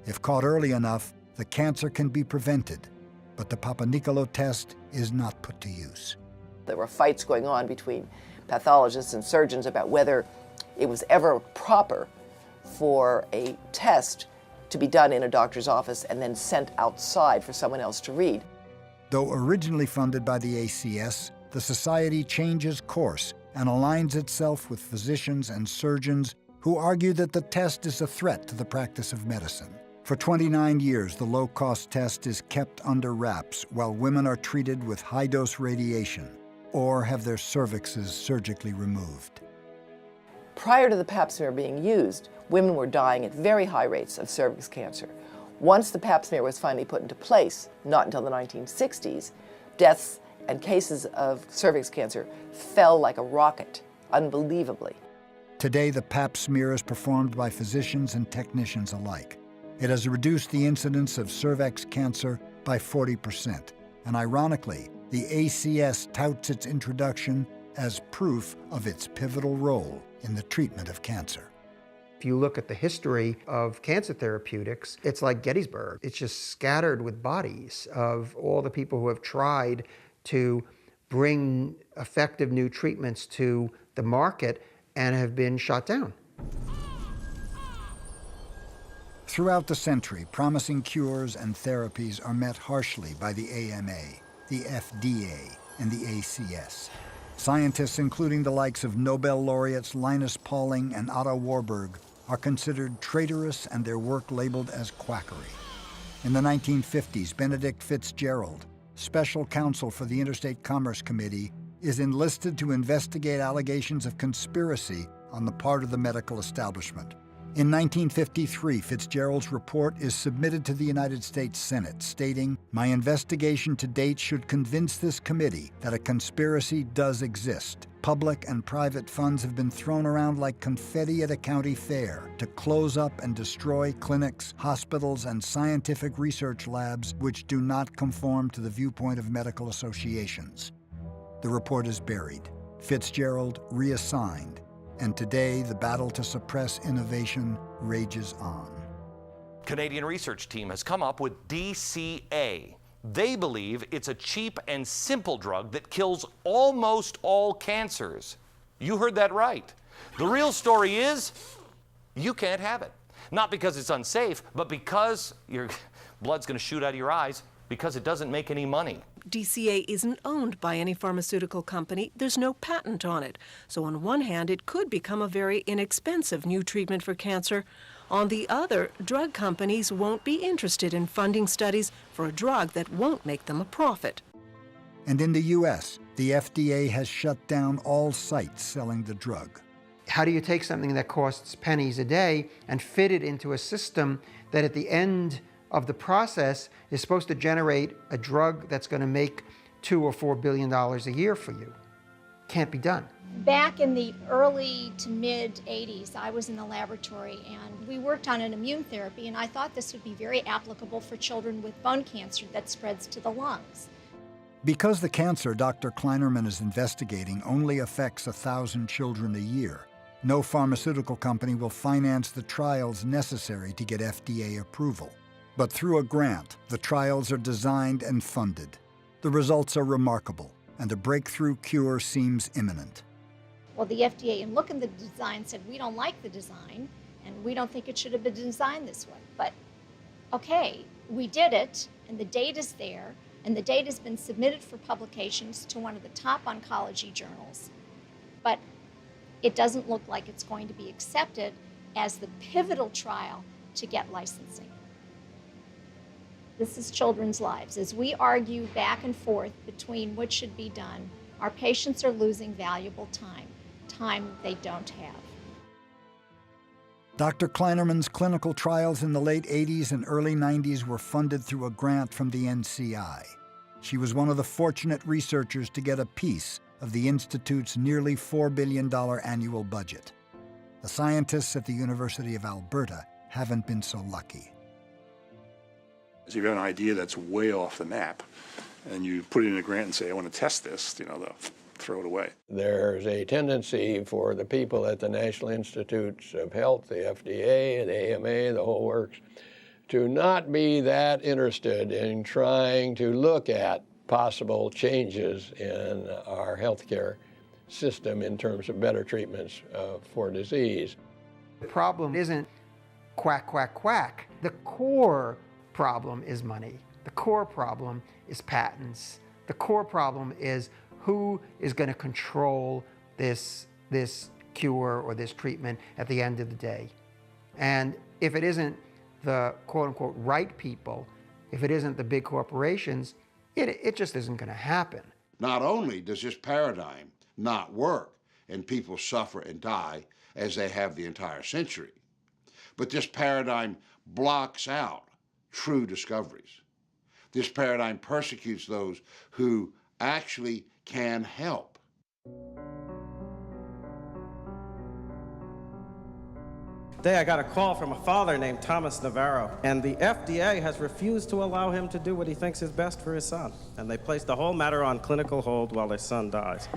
If caught early enough, the cancer can be prevented, but the Papanikolaou test is not put to use. There were fights going on between pathologists and surgeons about whether it was ever proper for a test to be done in a doctor's office and then sent outside for someone else to read. Though originally funded by the ACS, the Society changes course and aligns itself with physicians and surgeons who argue that the test is a threat to the practice of medicine. For 29 years, the low-cost test is kept under wraps while women are treated with high-dose radiation or have their cervixes surgically removed. Prior to the pap smear being used, women were dying at very high rates of cervix cancer. Once the pap smear was finally put into place, not until the 1960s, deaths and cases of cervix cancer fell like a rocket, unbelievably. Today, the pap smear is performed by physicians and technicians alike. It has reduced the incidence of cervix cancer by 40%. And ironically, the ACS touts its introduction as proof of its pivotal role in the treatment of cancer. If you look at the history of cancer therapeutics, it's like Gettysburg. It's just scattered with bodies of all the people who have tried to bring effective new treatments to the market and have been shot down. Throughout the century, promising cures and therapies are met harshly by the AMA, the FDA, and the ACS. Scientists, including the likes of Nobel laureates Linus Pauling and Otto Warburg, are considered traitorous and their work labeled as quackery. In the 1950s, Benedict Fitzgerald, special counsel for the Interstate Commerce Committee, is enlisted to investigate allegations of conspiracy on the part of the medical establishment. In 1953, Fitzgerald's report is submitted to the United States Senate, stating, "My investigation to date should convince this committee that a conspiracy does exist. Public and private funds have been thrown around like confetti at a county fair to close up and destroy clinics, hospitals, and scientific research labs which do not conform to the viewpoint of medical associations." The report is buried, Fitzgerald reassigned, and today the battle to suppress innovation rages on. Canadian research team has come up with DCA. They believe it's a cheap and simple drug that kills almost all cancers. You heard that right. The real story is you can't have it. Not because it's unsafe, but because your blood's going to shoot out of your eyes because it doesn't make any money. DCA isn't owned by any pharmaceutical company. There's no patent on it. So on one hand, it could become a very inexpensive new treatment for cancer. On the other, drug companies won't be interested in funding studies for a drug that won't make them a profit. And in the U.S., the FDA has shut down all sites selling the drug. How do you take something that costs pennies a day and fit it into a system that at the end of the process is supposed to generate a drug that's going to make $2 or $4 billion a year for you? Can't be done. Back in the early to mid 80s, I was in the laboratory and we worked on an immune therapy, and I thought this would be very applicable for children with bone cancer that spreads to the lungs. Because the cancer Dr. Kleinerman is investigating only affects 1,000 children a year, no pharmaceutical company will finance the trials necessary to get FDA approval. But through a grant, the trials are designed and funded. The results are remarkable, and a breakthrough cure seems imminent. Well, the FDA, in looking at the design, said, we don't like the design, and we don't think it should have been designed this way. But, okay, we did it, and the data's there, and the data's been submitted for publications to one of the top oncology journals. But it doesn't look like it's going to be accepted as the pivotal trial to get licensing. This is children's lives. As we argue back and forth between what should be done, our patients are losing valuable time they don't have. Dr. Kleinerman's clinical trials in the late 80s and early 90s were funded through a grant from the NCI. She was one of the fortunate researchers to get a piece of the Institute's nearly $4 billion annual budget. The scientists at the University of Alberta haven't been so lucky. If you have an idea that's way off the map, and you put it in a grant and say, I want to test this, they'll throw it away. There's a tendency for the people at the National Institutes of Health, the FDA, and AMA, the whole works, to not be that interested in trying to look at possible changes in our healthcare system in terms of better treatments for disease. The problem isn't quack, quack, quack. The core problem is money. The core problem is patents. The core problem is who is going to control this cure or this treatment at the end of the day. And if it isn't the quote-unquote right people, if it isn't the big corporations, it just isn't going to happen. Not only does this paradigm not work and people suffer and die as they have the entire century, but this paradigm blocks out true discoveries. This paradigm persecutes those who actually can help. Today I got a call from a father named Thomas Navarro, and the FDA has refused to allow him to do what he thinks is best for his son, and they placed the whole matter on clinical hold while their son dies.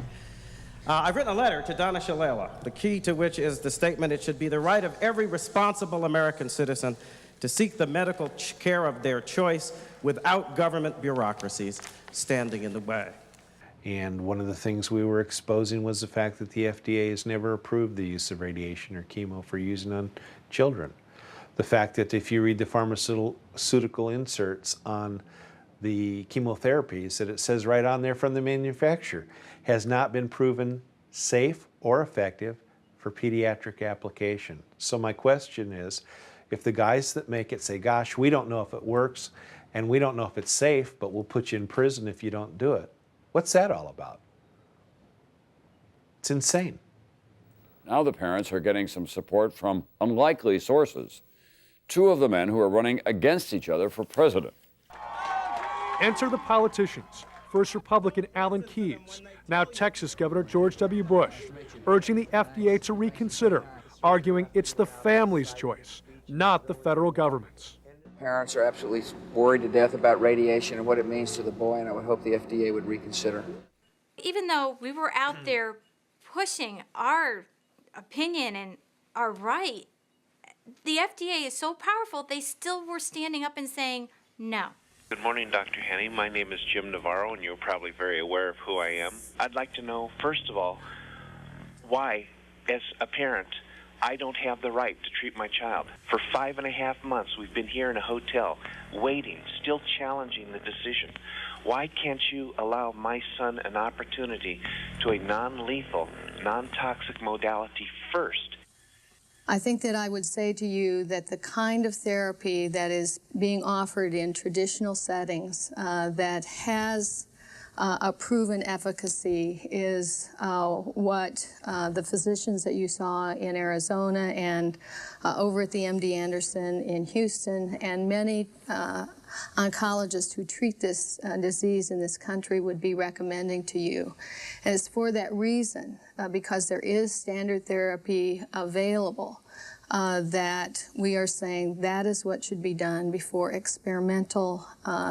I've written a letter to Donna Shalala, the key to which is the statement, it should be the right of every responsible American citizen to seek the medical care of their choice without government bureaucracies standing in the way. And one of the things we were exposing was the fact that the FDA has never approved the use of radiation or chemo for using on children. The fact that if you read the pharmaceutical inserts on the chemotherapies, that it says right on there from the manufacturer, has not been proven safe or effective for pediatric application. So my question is, if the guys that make it say, gosh, we don't know if it works and we don't know if it's safe, but we'll put you in prison if you don't do it, what's that all about? It's insane. Now the parents are getting some support from unlikely sources. Two of the men who are running against each other for president. Enter the politicians. First Republican Alan Keyes, now Texas Governor George W. Bush, urging the FDA to reconsider, arguing it's the family's choice, not the federal government's. Parents are absolutely worried to death about radiation and what it means to the boy, and I would hope the FDA would reconsider. Even though we were out there pushing our opinion and our right, the FDA is so powerful, they still were standing up and saying no. Good morning, Dr. Henney. My name is Jim Navarro, and you're probably very aware of who I am. I'd like to know, first of all, why, as a parent, I don't have the right to treat my child. For 5.5 months, we've been here in a hotel, waiting, still challenging the decision. Why can't you allow my son an opportunity to a non-lethal, non-toxic modality first? I think that I would say to you that the kind of therapy that is being offered in traditional settings that has a proven efficacy is what the physicians that you saw in Arizona and over at the MD Anderson in Houston and many oncologists who treat this disease in this country would be recommending to you. And it's for that reason, because there is standard therapy available, that we are saying that is what should be done before experimental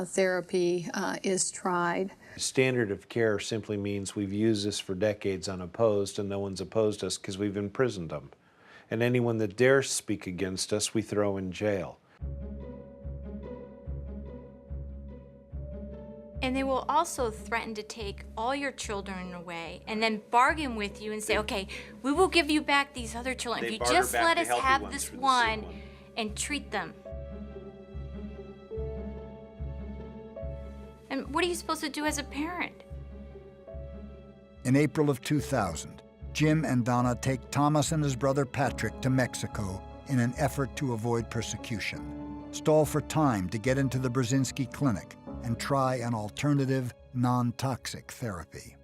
therapy is tried. Standard of care simply means we've used this for decades unopposed and no one's opposed us because we've imprisoned them. And anyone that dares speak against us, we throw in jail. And they will also threaten to take all your children away and then bargain with you and say, okay, we will give you back these other children if you just let us have this one and treat them. And what are you supposed to do as a parent? In April of 2000, Jim and Donna take Thomas and his brother Patrick to Mexico in an effort to avoid persecution, stall for time to get into the Brzezinski clinic, and try an alternative, non-toxic therapy.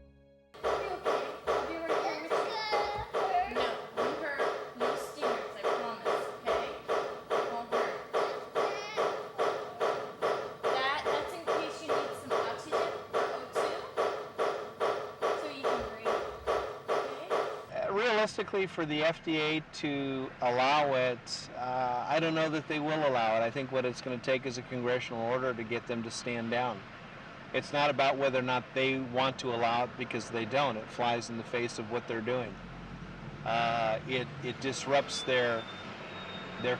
Realistically, for the FDA to allow it, I don't know that they will allow it. I think what it's going to take is a congressional order to get them to stand down. It's not about whether or not they want to allow it, because they don't. It flies in the face of what they're doing. It disrupts their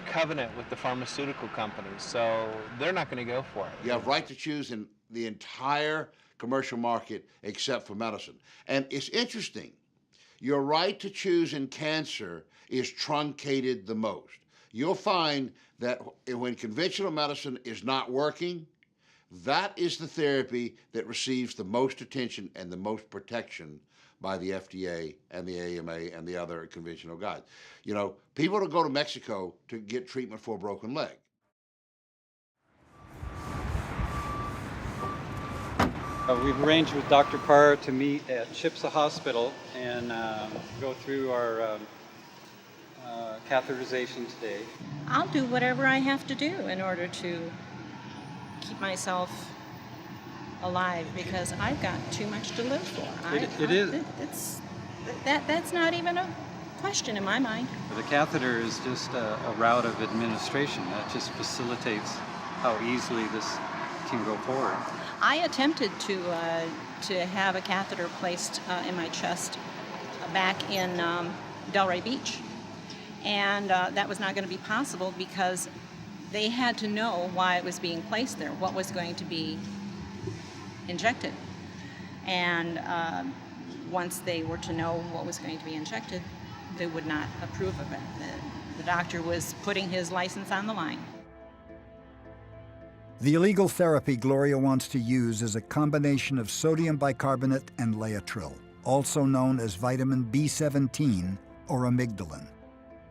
covenant with the pharmaceutical companies, so they're not going to go for it. You have right to choose in the entire commercial market except for medicine. And it's interesting. Your right to choose in cancer is truncated the most. You'll find that when conventional medicine is not working, that is the therapy that receives the most attention and the most protection by the FDA and the AMA and the other conventional guys. You know, people don't go to Mexico to get treatment for a broken leg. We've arranged with Dr. Parr to meet at Chipsa Hospital and go through our catheterization today. I'll do whatever I have to do in order to keep myself alive, because I've got too much to live for. That's not even a question in my mind. The catheter is just a route of administration that just facilitates how easily this can go forward. I attempted to have a catheter placed in my chest back in Delray Beach, and that was not going to be possible because they had to know why it was being placed there, what was going to be injected. And once they were to know what was going to be injected, they would not approve of it. The doctor was putting his license on the line. The illegal therapy Gloria wants to use is a combination of sodium bicarbonate and Laetrile, also known as vitamin B17 or amygdalin.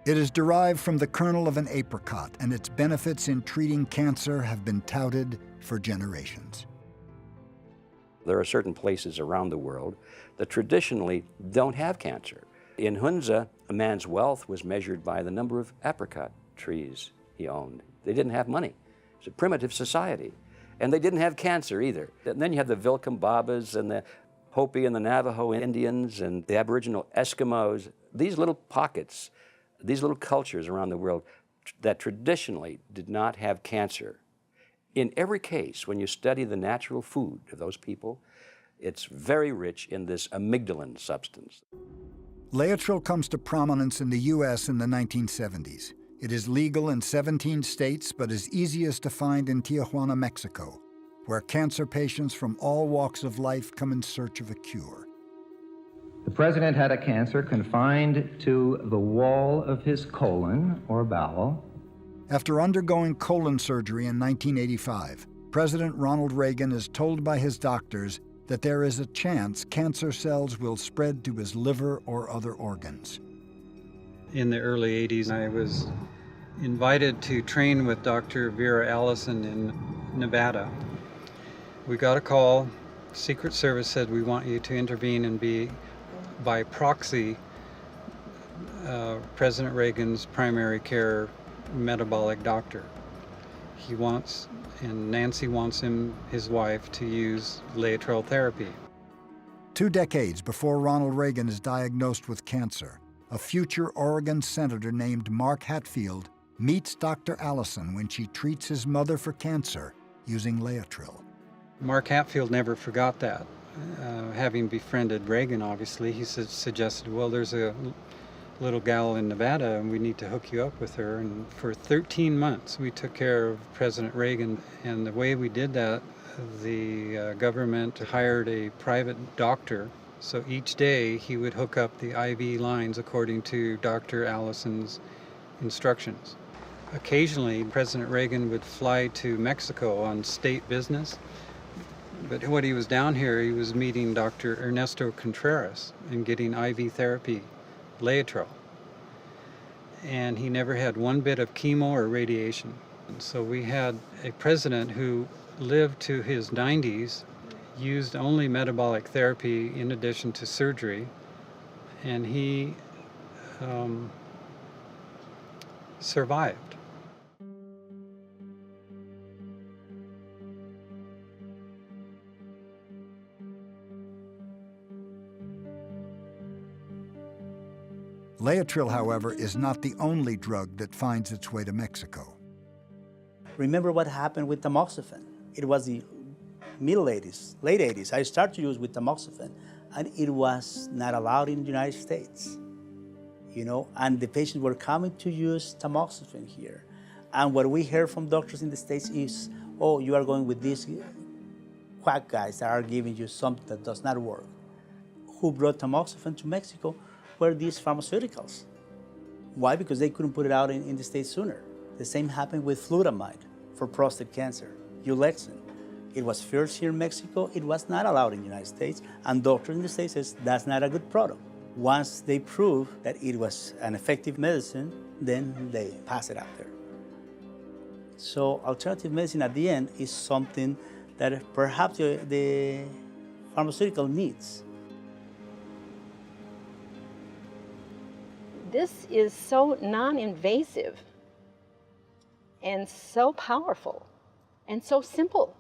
It is derived from the kernel of an apricot, and its benefits in treating cancer have been touted for generations. There are certain places around the world that traditionally don't have cancer. In Hunza, a man's wealth was measured by the number of apricot trees he owned. They didn't have money. It's a primitive society. And they didn't have cancer either. And then you have the Vilcabambas and the Hopi and the Navajo Indians and the Aboriginal Eskimos. These little pockets, these little cultures around the world that traditionally did not have cancer. In every case, when you study the natural food of those people, it's very rich in this amygdalin substance. Laetrile comes to prominence in the U.S. in the 1970s. It is legal in 17 states, but is easiest to find in Tijuana, Mexico, where cancer patients from all walks of life come in search of a cure. The president had a cancer confined to the wall of his colon or bowel. After undergoing colon surgery in 1985, President Ronald Reagan is told by his doctors that there is a chance cancer cells will spread to his liver or other organs. In the early 80s, I was invited to train with Dr. Vera Allison in Nevada. We got a call. Secret Service said, we want you to intervene and be, by proxy, President Reagan's primary care metabolic doctor. He wants, and Nancy wants him, his wife, to use Laetrile therapy. 2 decades before Ronald Reagan is diagnosed with cancer, a future Oregon senator named Mark Hatfield meets Dr. Allison when she treats his mother for cancer using Laetrile. Mark Hatfield never forgot that. Having befriended Reagan, obviously, he suggested, well, there's a little gal in Nevada and we need to hook you up with her. And for 13 months, we took care of President Reagan. And the way we did that, the government hired a private doctor. So each day he would hook up the IV lines according to Dr. Allison's instructions. Occasionally, President Reagan would fly to Mexico on state business. But when he was down here, he was meeting Dr. Ernesto Contreras and getting IV therapy, Laetrile. And he never had one bit of chemo or radiation. And so we had a president who lived to his 90s, used only metabolic therapy in addition to surgery, and he survived. Laetrile, however, is not the only drug that finds its way to Mexico. Remember what happened with tamoxifen. It was the middle 80s, late 80s. I started to use with tamoxifen, and it was not allowed in the United States. You know, and the patients were coming to use tamoxifen here. And what we heard from doctors in the States is, oh, you are going with these quack guys that are giving you something that does not work. Who brought tamoxifen to Mexico were these pharmaceuticals. Why? Because they couldn't put it out in the States sooner. The same happened with flutamide for prostate cancer, Ulexin. It was first here in Mexico, it was not allowed in the United States, and doctors in the States says that's not a good product. Once they prove that it was an effective medicine, then they pass it out there. So alternative medicine at the end is something that perhaps the pharmaceutical needs. This is so non-invasive and so powerful and so simple.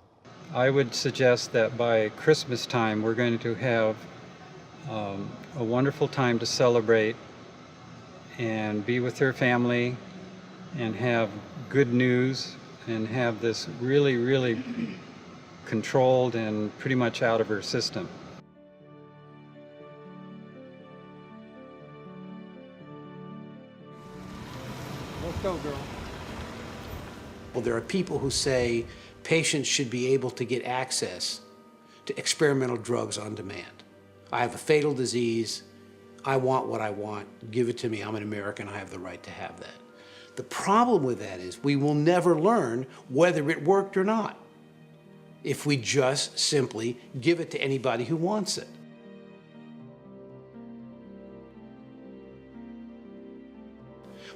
I would suggest that by Christmas time we're going to have a wonderful time to celebrate and be with her family and have good news and have this really, really controlled and pretty much out of her system. Let's go, girl. Well, there are people who say patients should be able to get access to experimental drugs on demand. I have a fatal disease. I want what I want. Give it to me. I'm an American. I have the right to have that. The problem with that is we will never learn whether it worked or not if we just simply give it to anybody who wants it.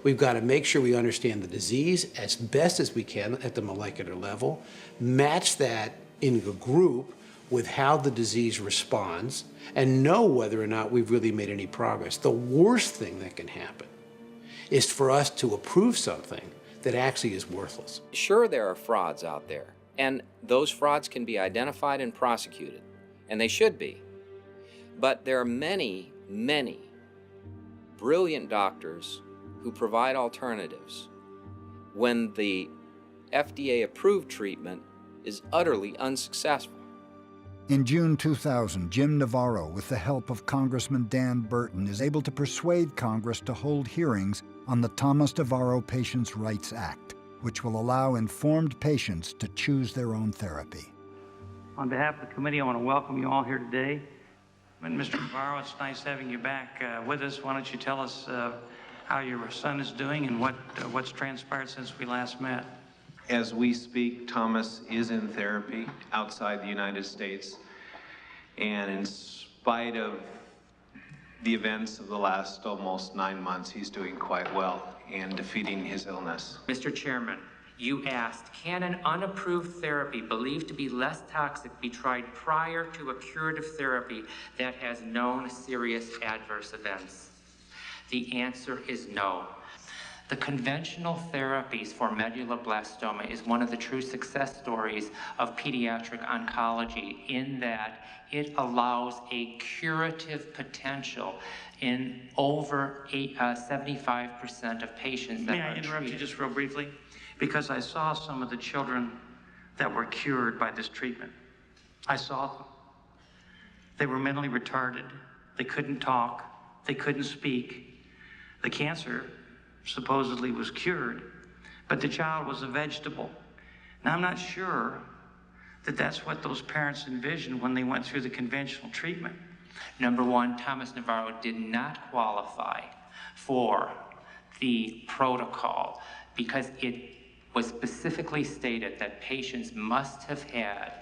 We've got to make sure we understand the disease as best as we can at the molecular level, match that in a group with how the disease responds, and know whether or not we've really made any progress. The worst thing that can happen is for us to approve something that actually is worthless. Sure, there are frauds out there, and those frauds can be identified and prosecuted, and they should be. But there are many, many brilliant doctors who provide alternatives when the FDA-approved treatment is utterly unsuccessful. In June 2000, Jim Navarro, with the help of Congressman Dan Burton, is able to persuade Congress to hold hearings on the Thomas Navarro Patients' Rights Act, which will allow informed patients to choose their own therapy. On behalf of the committee, I want to welcome you all here today. And Mr. Navarro, it's nice having you back with us. Why don't you tell us how your son is doing and what's transpired since we last met? As we speak, Thomas is in therapy outside the United States, and in spite of the events of the last almost 9 months, he's doing quite well in defeating his illness. Mr. Chairman, you asked, can an unapproved therapy believed to be less toxic be tried prior to a curative therapy that has known serious adverse events? The answer is no. The conventional therapies for medulloblastoma is one of the true success stories of pediatric oncology in that it allows a curative potential in over 75% of patients that May I interrupt you just real briefly? Because I saw some of the children that were cured by this treatment. I saw them. They were mentally retarded. They couldn't talk. They couldn't speak. The cancer supposedly was cured, but the child was a vegetable. Now, I'm not sure that that's what those parents envisioned when they went through the conventional treatment. Number one, Thomas Navarro did not qualify for the protocol because it was specifically stated that patients must have had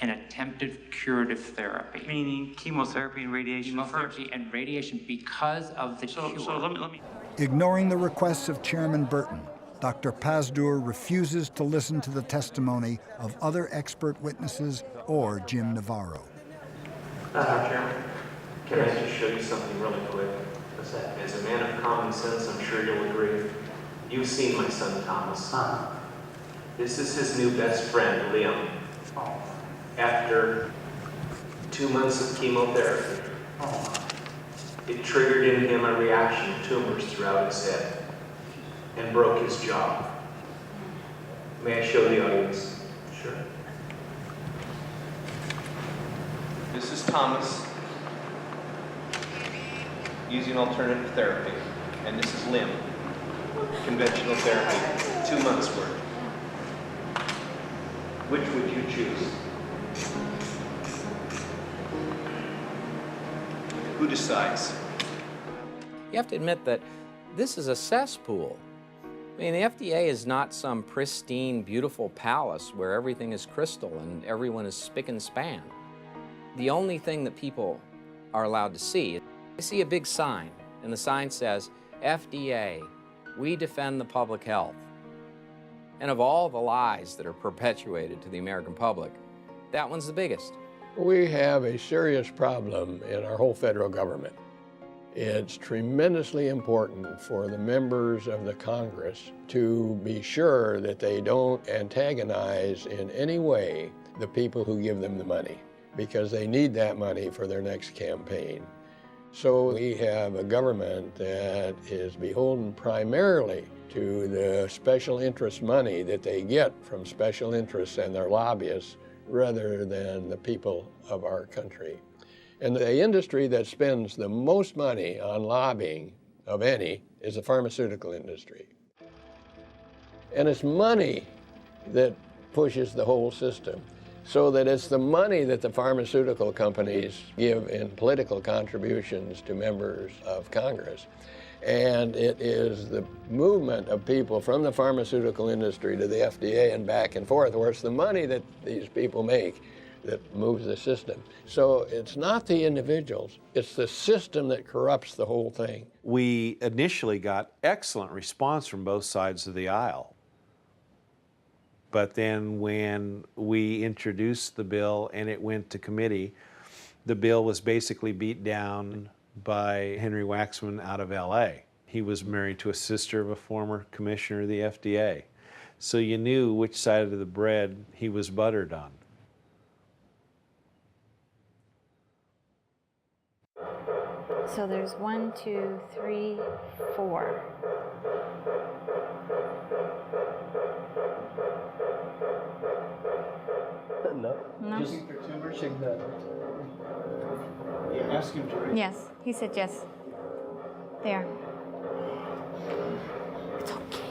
an attempted curative therapy. Meaning chemotherapy and radiation? Chemotherapy and radiation because of the cure. So let me... Ignoring the requests of Chairman Burton, Dr. Pazdur refuses to listen to the testimony of other expert witnesses or Jim Navarro. Dr. Chairman, can I just show you something really quick? As a man of common sense, I'm sure you'll agree. You've seen my son, Thomas. This is his new best friend, Liam. After 2 months of chemotherapy, it triggered in him a reaction of tumors throughout his head and broke his jaw. May I show the audience? Sure. This is Thomas using alternative therapy, and this is Lim, conventional therapy, 2 months worth. Which would you choose? Who decides? You have to admit that this is a cesspool. I mean, the FDA is not some pristine, beautiful palace where everything is crystal and everyone is spick and span. The only thing that people are allowed to see, they see a big sign, and the sign says, FDA, we defend the public health. And of all the lies that are perpetuated to the American public, that one's the biggest. We have a serious problem in our whole federal government. It's tremendously important for the members of the Congress to be sure that they don't antagonize in any way the people who give them the money, because they need that money for their next campaign. So we have a government that is beholden primarily to the special interest money that they get from special interests and their lobbyists rather than the people of our country. And the industry that spends the most money on lobbying of any is the pharmaceutical industry. And it's money that pushes the whole system. so that it's the money that the pharmaceutical companies give in political contributions to members of Congress. And it is the movement of people from the pharmaceutical industry to the FDA and back and forth, where it's the money that these people make that moves the system. So it's not the individuals, it's the system that corrupts the whole thing. We initially got excellent response from both sides of the aisle. But then when we introduced the bill and it went to committee, the bill was basically beat down by Henry Waxman out of LA. He was married to a sister of a former commissioner of the FDA. So you knew which side of the bread he was buttered on. So there's 1, 2, 3, 4. No. Using for tumor, check that. Yeah, ask him to read. Yes, he said yes. There. It's okay.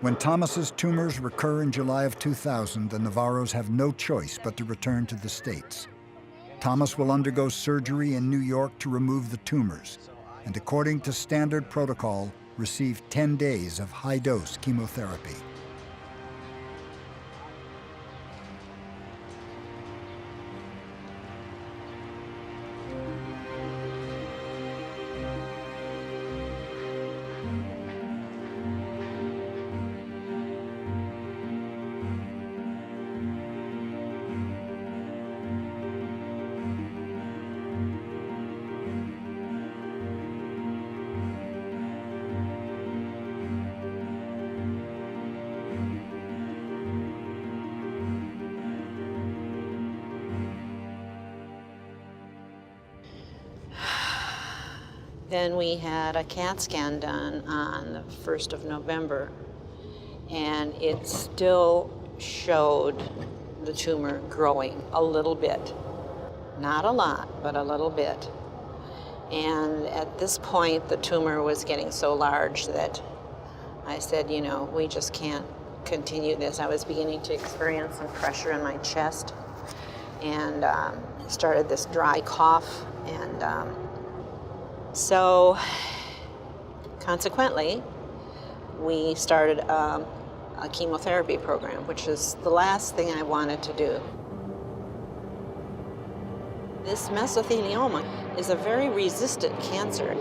When Thomas's tumors recur in July of 2000, the Navarros have no choice but to return to the States. Thomas will undergo surgery in New York to remove the tumors, and according to standard protocol, receive 10 days of high-dose chemotherapy. Then we had a CAT scan done on the 1st of November, and it still showed the tumor growing a little bit. Not a lot, but a little bit. And at this point, the tumor was getting so large that I said, you know, we just can't continue this. I was beginning to experience some pressure in my chest and started this dry cough. And so consequently, we started a chemotherapy program, which is the last thing I wanted to do. This mesothelioma is a very resistant cancer,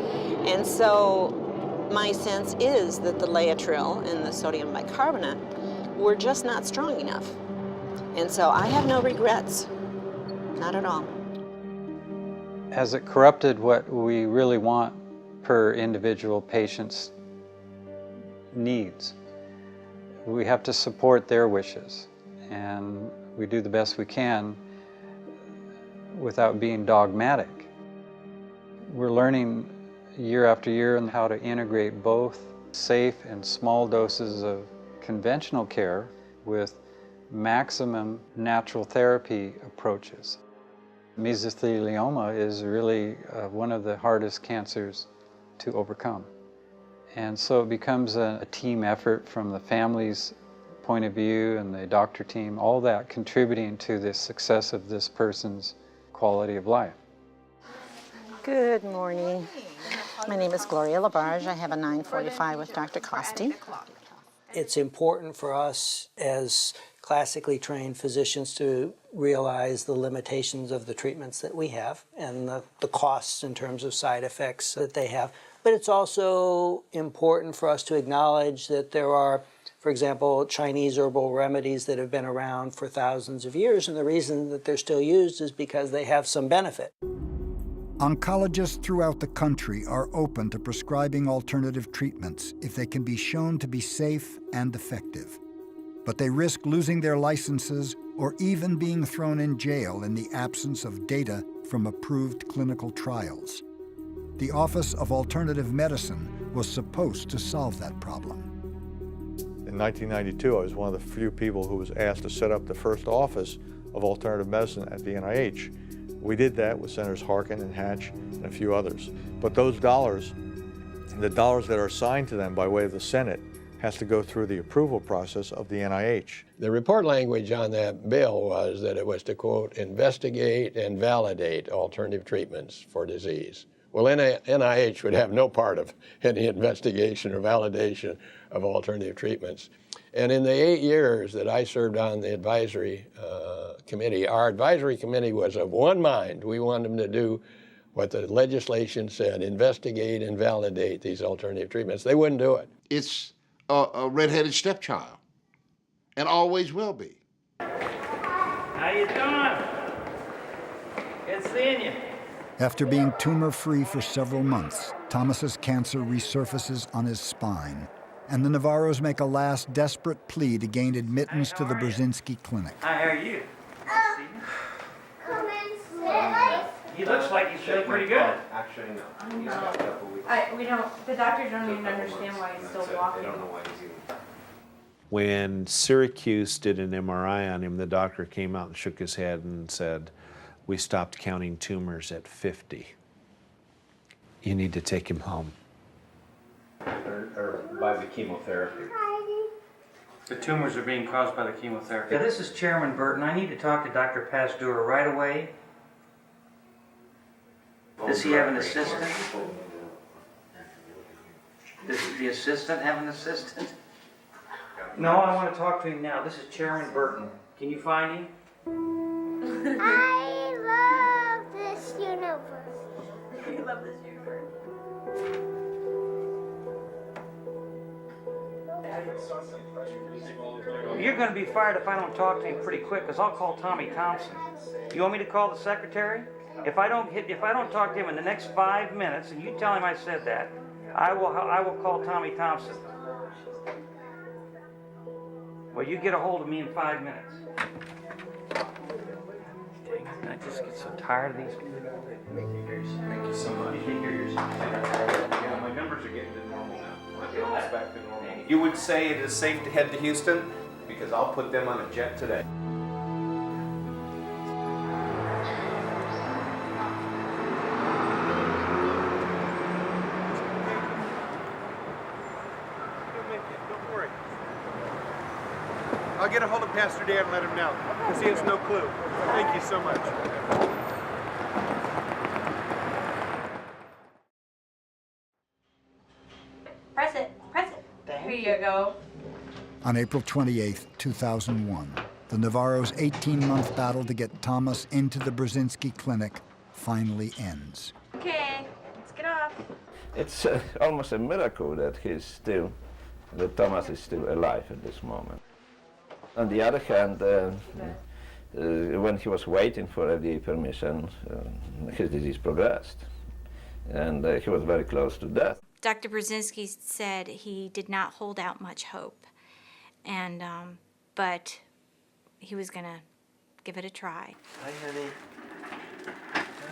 and so my sense is that the Laetrile and the sodium bicarbonate were just not strong enough. And so I have no regrets, not at all. Has it corrupted what we really want per individual patient's needs? We have to support their wishes, and we do the best we can without being dogmatic. We're learning year after year on how to integrate both safe and small doses of conventional care with maximum natural therapy approaches. Mesothelioma is really one of the hardest cancers to overcome. And so it becomes a team effort from the family's point of view and the doctor team, all that contributing to the success of this person's quality of life. Good morning. My name is Gloria Labarge. I have a 9:45 with Dr. Costi. It's important for us as classically trained physicians to realize the limitations of the treatments that we have and the costs in terms of side effects that they have. But it's also important for us to acknowledge that there are, for example, Chinese herbal remedies that have been around for thousands of years, and the reason that they're still used is because they have some benefit. Oncologists throughout the country are open to prescribing alternative treatments if they can be shown to be safe and effective. But they risk losing their licenses or even being thrown in jail in the absence of data from approved clinical trials. The Office of Alternative Medicine was supposed to solve that problem. The In 1992, I was one of the few people who was asked to set up the first office of alternative medicine at the NIH. We did that with Senators Harkin and Hatch and a few others. But those dollars, the dollars that are assigned to them by way of the Senate, has to go through the approval process of the NIH. The report language on that bill was that it was to, quote, investigate and validate alternative treatments for disease. Well, NIH would have no part of any investigation or validation of alternative treatments. And in the 8 years that I served on the advisory committee, our advisory committee was of one mind. We wanted them to do what the legislation said, investigate and validate these alternative treatments. They wouldn't do it. It's a red-headed stepchild, and always will be. How you doing? Good seeing you. After being tumor-free for several months, Thomas's cancer resurfaces on his spine, and the Navarros make a last desperate plea to gain admittance to the Brzezinski Clinic. Hi, how are you? He looks like he's feeling pretty good. Actually, no. Oh, He's no. got a couple weeks. We don't, the doctors don't even understand why he's still walking. They don't know why he's even. When Syracuse did an MRI on him, the doctor came out and shook his head and said, "We stopped counting tumors at 50. You need to take him home." Or by the chemotherapy. The tumors are being caused by the chemotherapy. Yeah, this is Chairman Burton. I need to talk to Dr. Pasteur right away. Does he have an assistant? Does the assistant have an assistant? No, I want to talk to him now. This is Chairman Burton. Can you find him? I love this universe. You love this universe. You're going to be fired if I don't talk to him pretty quick, because I'll call Tommy Thompson. You want me to call the secretary? If I don't talk to him in the next 5 minutes, and you tell him I said that, I will call Tommy Thompson. Well, you get a hold of me in 5 minutes. Dang it, I just get so tired of these. Thank you so much. Yeah, my numbers are getting to normal now. My health is back to normal. You would say it is safe to head to Houston? Because I'll put them on a jet today. Don't worry. I'll get a hold of Pastor Dan and let him know, because he has no clue. Thank you so much. Press it. Here you go. On April 28, 2001, the Navarros' 18-month battle to get Thomas into the Brzezinski Clinic finally ends. Okay, let's get off. It's almost a miracle that Thomas is still alive at this moment. On the other hand, when he was waiting for FDA permission, his disease progressed, and he was very close to death. Dr. Brzezinski said he did not hold out much hope, and but he was going to give it a try. Hi, honey.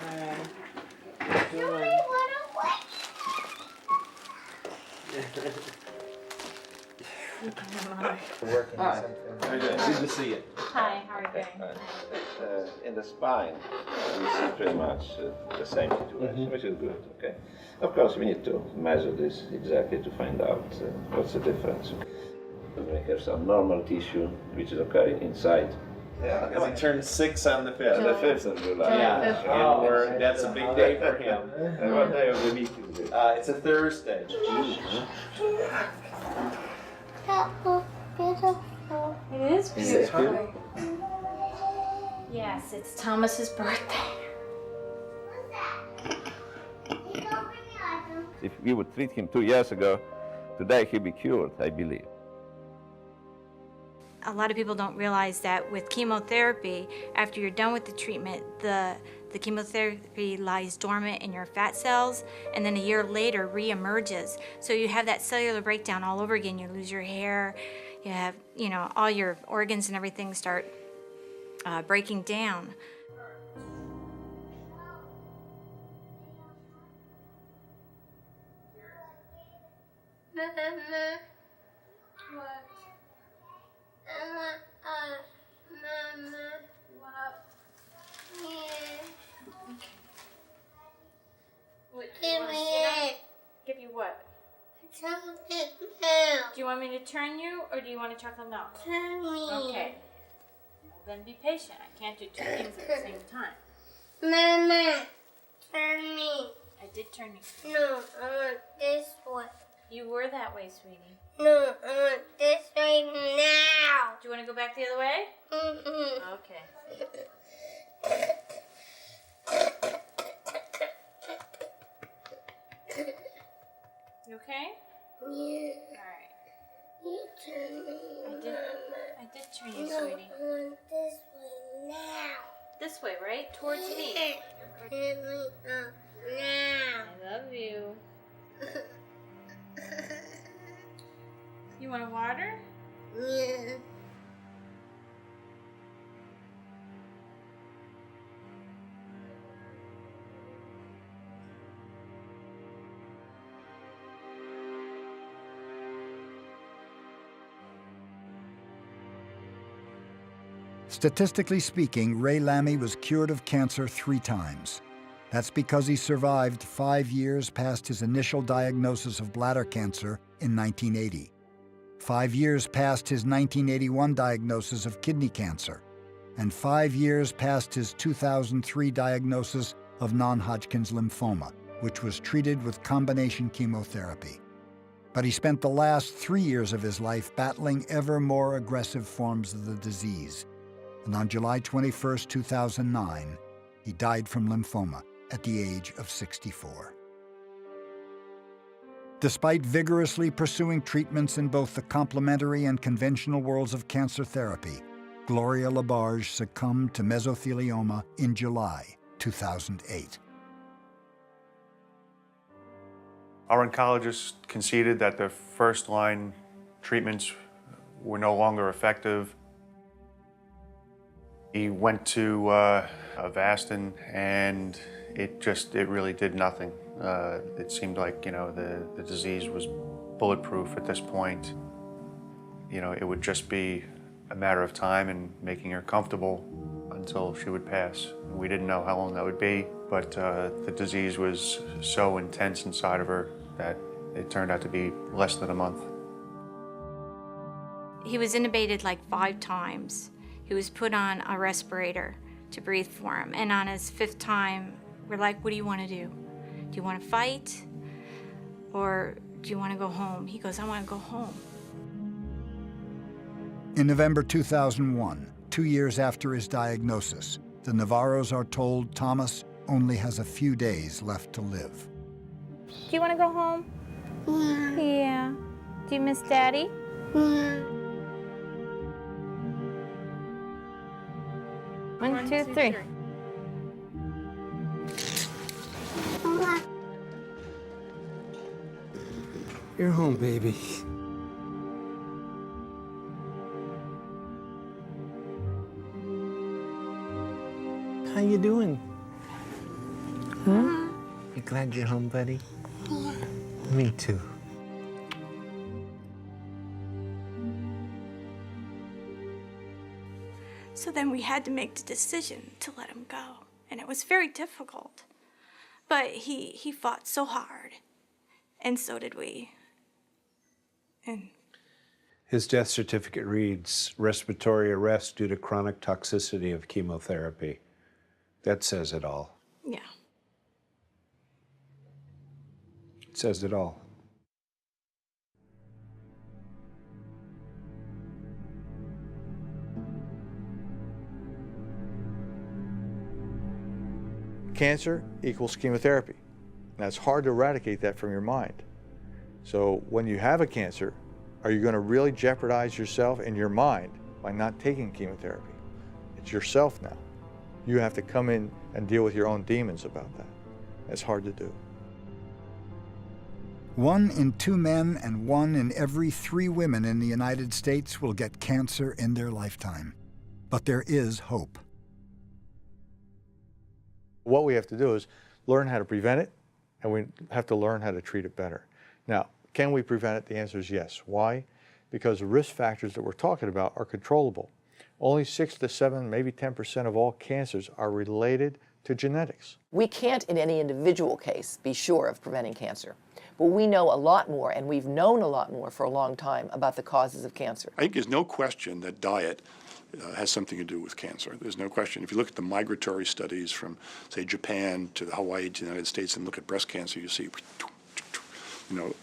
Hi. Working on something. Very good. Good to see you. Hi, how are you doing? In the spine, we see pretty much the same situation, which is good. Okay. Of course, we need to measure this exactly to find out what's the difference. We have some normal tissue which is okay inside. Yeah, because he turned 6 on the 5th. The 5th of July. Yeah, that's a big day for him. And what day of the week is it? It's a Thursday. Beautiful. It is beautiful. Yes, it's Thomas's birthday. If we would treat him 2 years ago, today he'd be cured, I believe. A lot of people don't realize that with chemotherapy, after you're done with the treatment, the chemotherapy lies dormant in your fat cells, and then a year later reemerges. So you have that cellular breakdown all over again. You lose your hair, you have, all your organs and everything start breaking down. What? Mama. What up? Yeah. What, Give you wanna me sit on- it. Give you what? Chocolate milk. Do you want me to turn you, or do you want a chocolate milk? Turn me. Okay. Well, then be patient. I can't do two things at the same time. Mama, turn me. I did turn you. No, I want this way. You were that way, sweetie. No, I want this way now. Do you want to go back the other way? Mm-hmm. Okay. You okay? Yeah. Alright. You turn me. I did turn you, No, sweetie. I want this way now. This way, right? Towards me. Turn me up now. I love you. You want water? Yeah. Statistically speaking, Ray Lamy was cured of cancer 3 times. That's because he survived 5 years past his initial diagnosis of bladder cancer in 1980, 5 years past his 1981 diagnosis of kidney cancer, and 5 years past his 2003 diagnosis of non-Hodgkin's lymphoma, which was treated with combination chemotherapy. But he spent the last 3 years of his life battling ever more aggressive forms of the disease. And on July 21, 2009, he died from lymphoma at the age of 64. Despite vigorously pursuing treatments in both the complementary and conventional worlds of cancer therapy, Gloria Labarge succumbed to mesothelioma in July 2008. Our oncologist conceded that the first-line treatments were no longer effective. He went to Avastin, and it really did nothing. It seemed like, the disease was bulletproof at this point. It would just be a matter of time and making her comfortable until she would pass. We didn't know how long that would be, but the disease was so intense inside of her that it turned out to be less than a month. He was intubated like 5 times. He was put on a respirator to breathe for him. And on his 5th time, we're like, what do you want to do? Do you want to fight? Or do you want to go home? He goes, I want to go home. In November 2001, 2 years after his diagnosis, the Navarros are told Thomas only has a few days left to live. Do you want to go home? Yeah. Yeah. Do you miss Daddy? Yeah. 1, 2, 3. You're home, baby. How you doing? Huh? You glad you're home, buddy? Yeah. Me too. So then we had to make the decision to let him go. And it was very difficult. But he fought so hard. And so did we. And his death certificate reads, respiratory arrest due to chronic toxicity of chemotherapy. That says it all. yeah. It says it all. Cancer equals chemotherapy. Now, it's hard to eradicate that from your mind. So when you have a cancer, are you going to really jeopardize yourself and your mind by not taking chemotherapy? It's yourself now. You have to come in and deal with your own demons about that. It's hard to do. 1 in 2 men and 1 in every 3 women in the United States will get cancer in their lifetime. But there is hope. What we have to do is learn how to prevent it, and we have to learn how to treat it better. Now, can we prevent it? The answer is yes. Why? because the risk factors that we're talking about are controllable. Only 6 to 7, maybe 10% of all cancers are related to genetics. We can't in any individual case be sure of preventing cancer, but we know a lot more, and we've known a lot more for a long time about the causes of cancer. I think there's no question that diet has something to do with cancer. There's no question. If you look at the migratory studies from, say, Japan to Hawaii to the United States and look at breast cancer, you see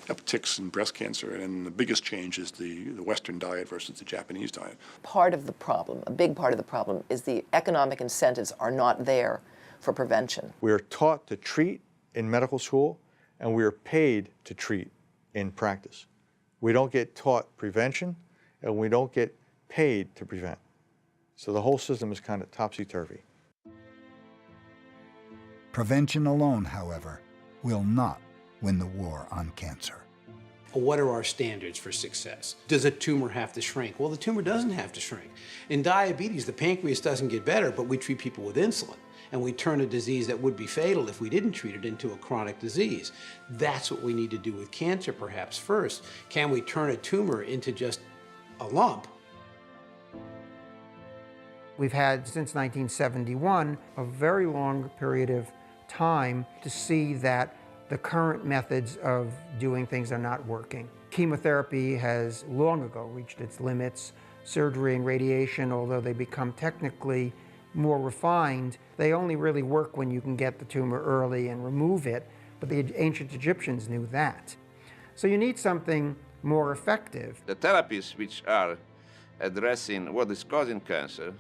upticks in breast cancer, and the biggest change is the Western diet versus the Japanese diet. Part of the problem, a big part of the problem, is the economic incentives are not there for prevention. We are taught to treat in medical school, and we are paid to treat in practice. We don't get taught prevention, and we don't get paid to prevent. So the whole system is kind of topsy-turvy. Prevention alone, however, will not win the war on cancer. What are our standards for success? Does a tumor have to shrink? Well, the tumor doesn't have to shrink. In diabetes, the pancreas doesn't get better, but we treat people with insulin, and we turn a disease that would be fatal if we didn't treat it into a chronic disease. That's what we need to do with cancer perhaps first. Can we turn a tumor into just a lump? We've had, since 1971, a very long period of time to see that the current methods of doing things are not working. Chemotherapy has long ago reached its limits. Surgery and radiation, although they become technically more refined, they only really work when you can get the tumor early and remove it, but the ancient Egyptians knew that. So you need something more effective. The therapies which are addressing what is causing cancer,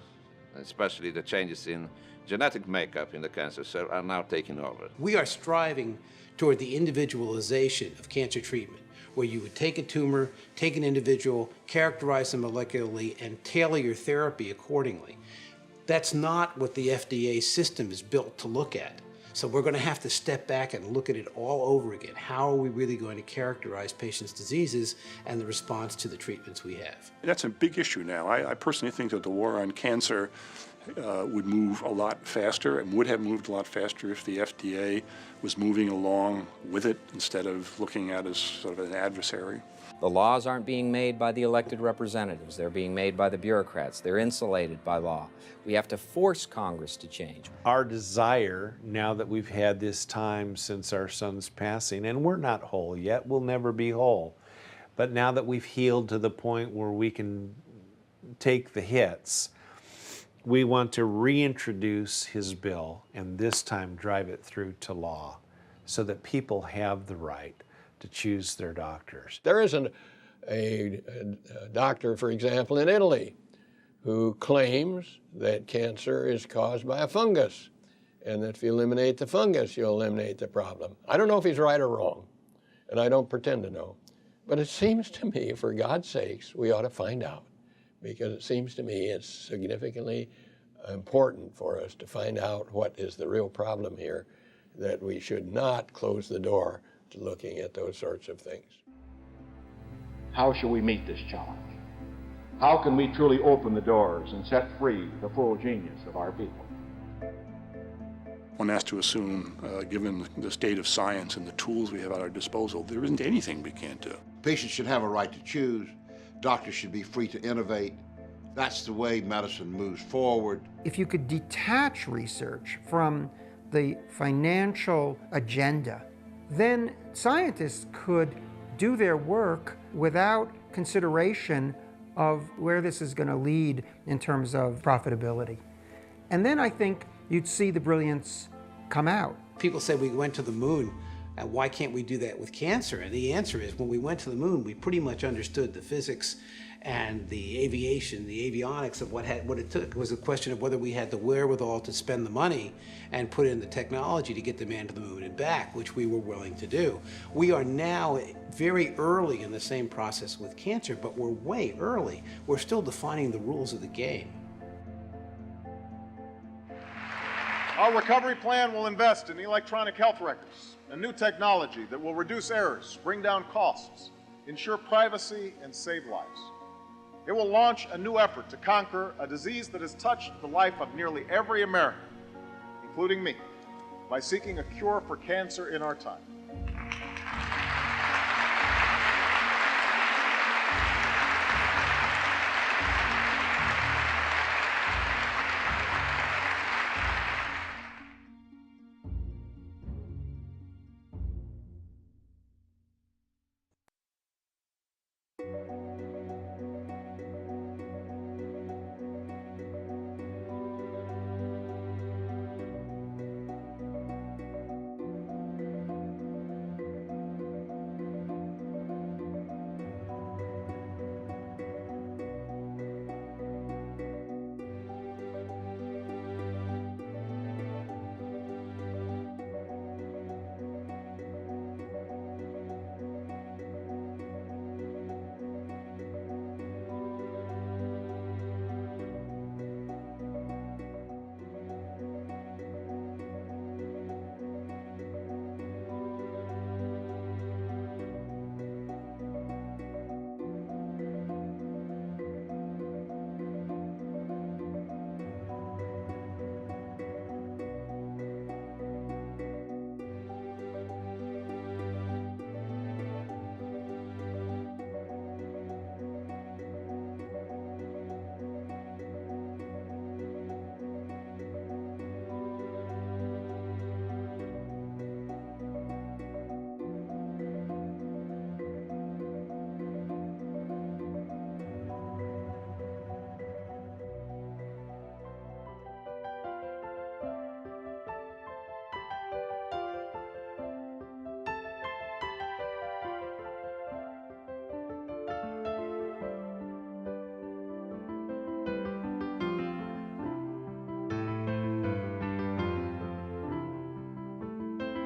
especially the changes in genetic makeup in the cancer cell, are now taking over. We are striving toward the individualization of cancer treatment, where you would take a tumor, take an individual, characterize them molecularly, and tailor your therapy accordingly. That's not what the FDA system is built to look at. So we're going to have to step back and look at it all over again. How are we really going to characterize patients' diseases and the response to the treatments we have? That's a big issue now. I personally think that the war on cancer would move a lot faster and would have moved a lot faster if the FDA was moving along with it instead of looking at it as sort of an adversary. The laws aren't being made by the elected representatives. They're being made by the bureaucrats. They're insulated by law. We have to force Congress to change. Our desire, now that we've had this time since our son's passing, and we're not whole yet, we'll never be whole, but now that we've healed to the point where we can take the hits, we want to reintroduce his bill and this time drive it through to law so that people have the right to choose their doctors. There isn't a doctor, for example, in Italy who claims that cancer is caused by a fungus and that if you eliminate the fungus, you'll eliminate the problem. I don't know if he's right or wrong, and I don't pretend to know. But it seems to me, for God's sakes, we ought to find out, because it seems to me it's significantly important for us to find out what is the real problem here, that we should not close the door to looking at those sorts of things. How shall we meet this challenge? How can we truly open the doors and set free the full genius of our people? One has to assume, given the state of science and the tools we have at our disposal, there isn't anything we can't do. Patients should have a right to choose. Doctors should be free to innovate. That's the way medicine moves forward. If you could detach research from the financial agenda, then scientists could do their work without consideration of where this is going to lead in terms of profitability. And then I think you'd see the brilliance come out. People say we went to the moon, and why can't we do that with cancer? And the answer is, when we went to the moon, we pretty much understood the physics and the aviation, the avionics of what it took. It was a question of whether we had the wherewithal to spend the money and put in the technology to get the man to the moon and back, which we were willing to do. We are now very early in the same process with cancer, but we're way early. We're still defining the rules of the game. Our recovery plan will invest in electronic health records and new technology that will reduce errors, bring down costs, ensure privacy, and save lives. It will launch a new effort to conquer a disease that has touched the life of nearly every American, including me, by seeking a cure for cancer in our time.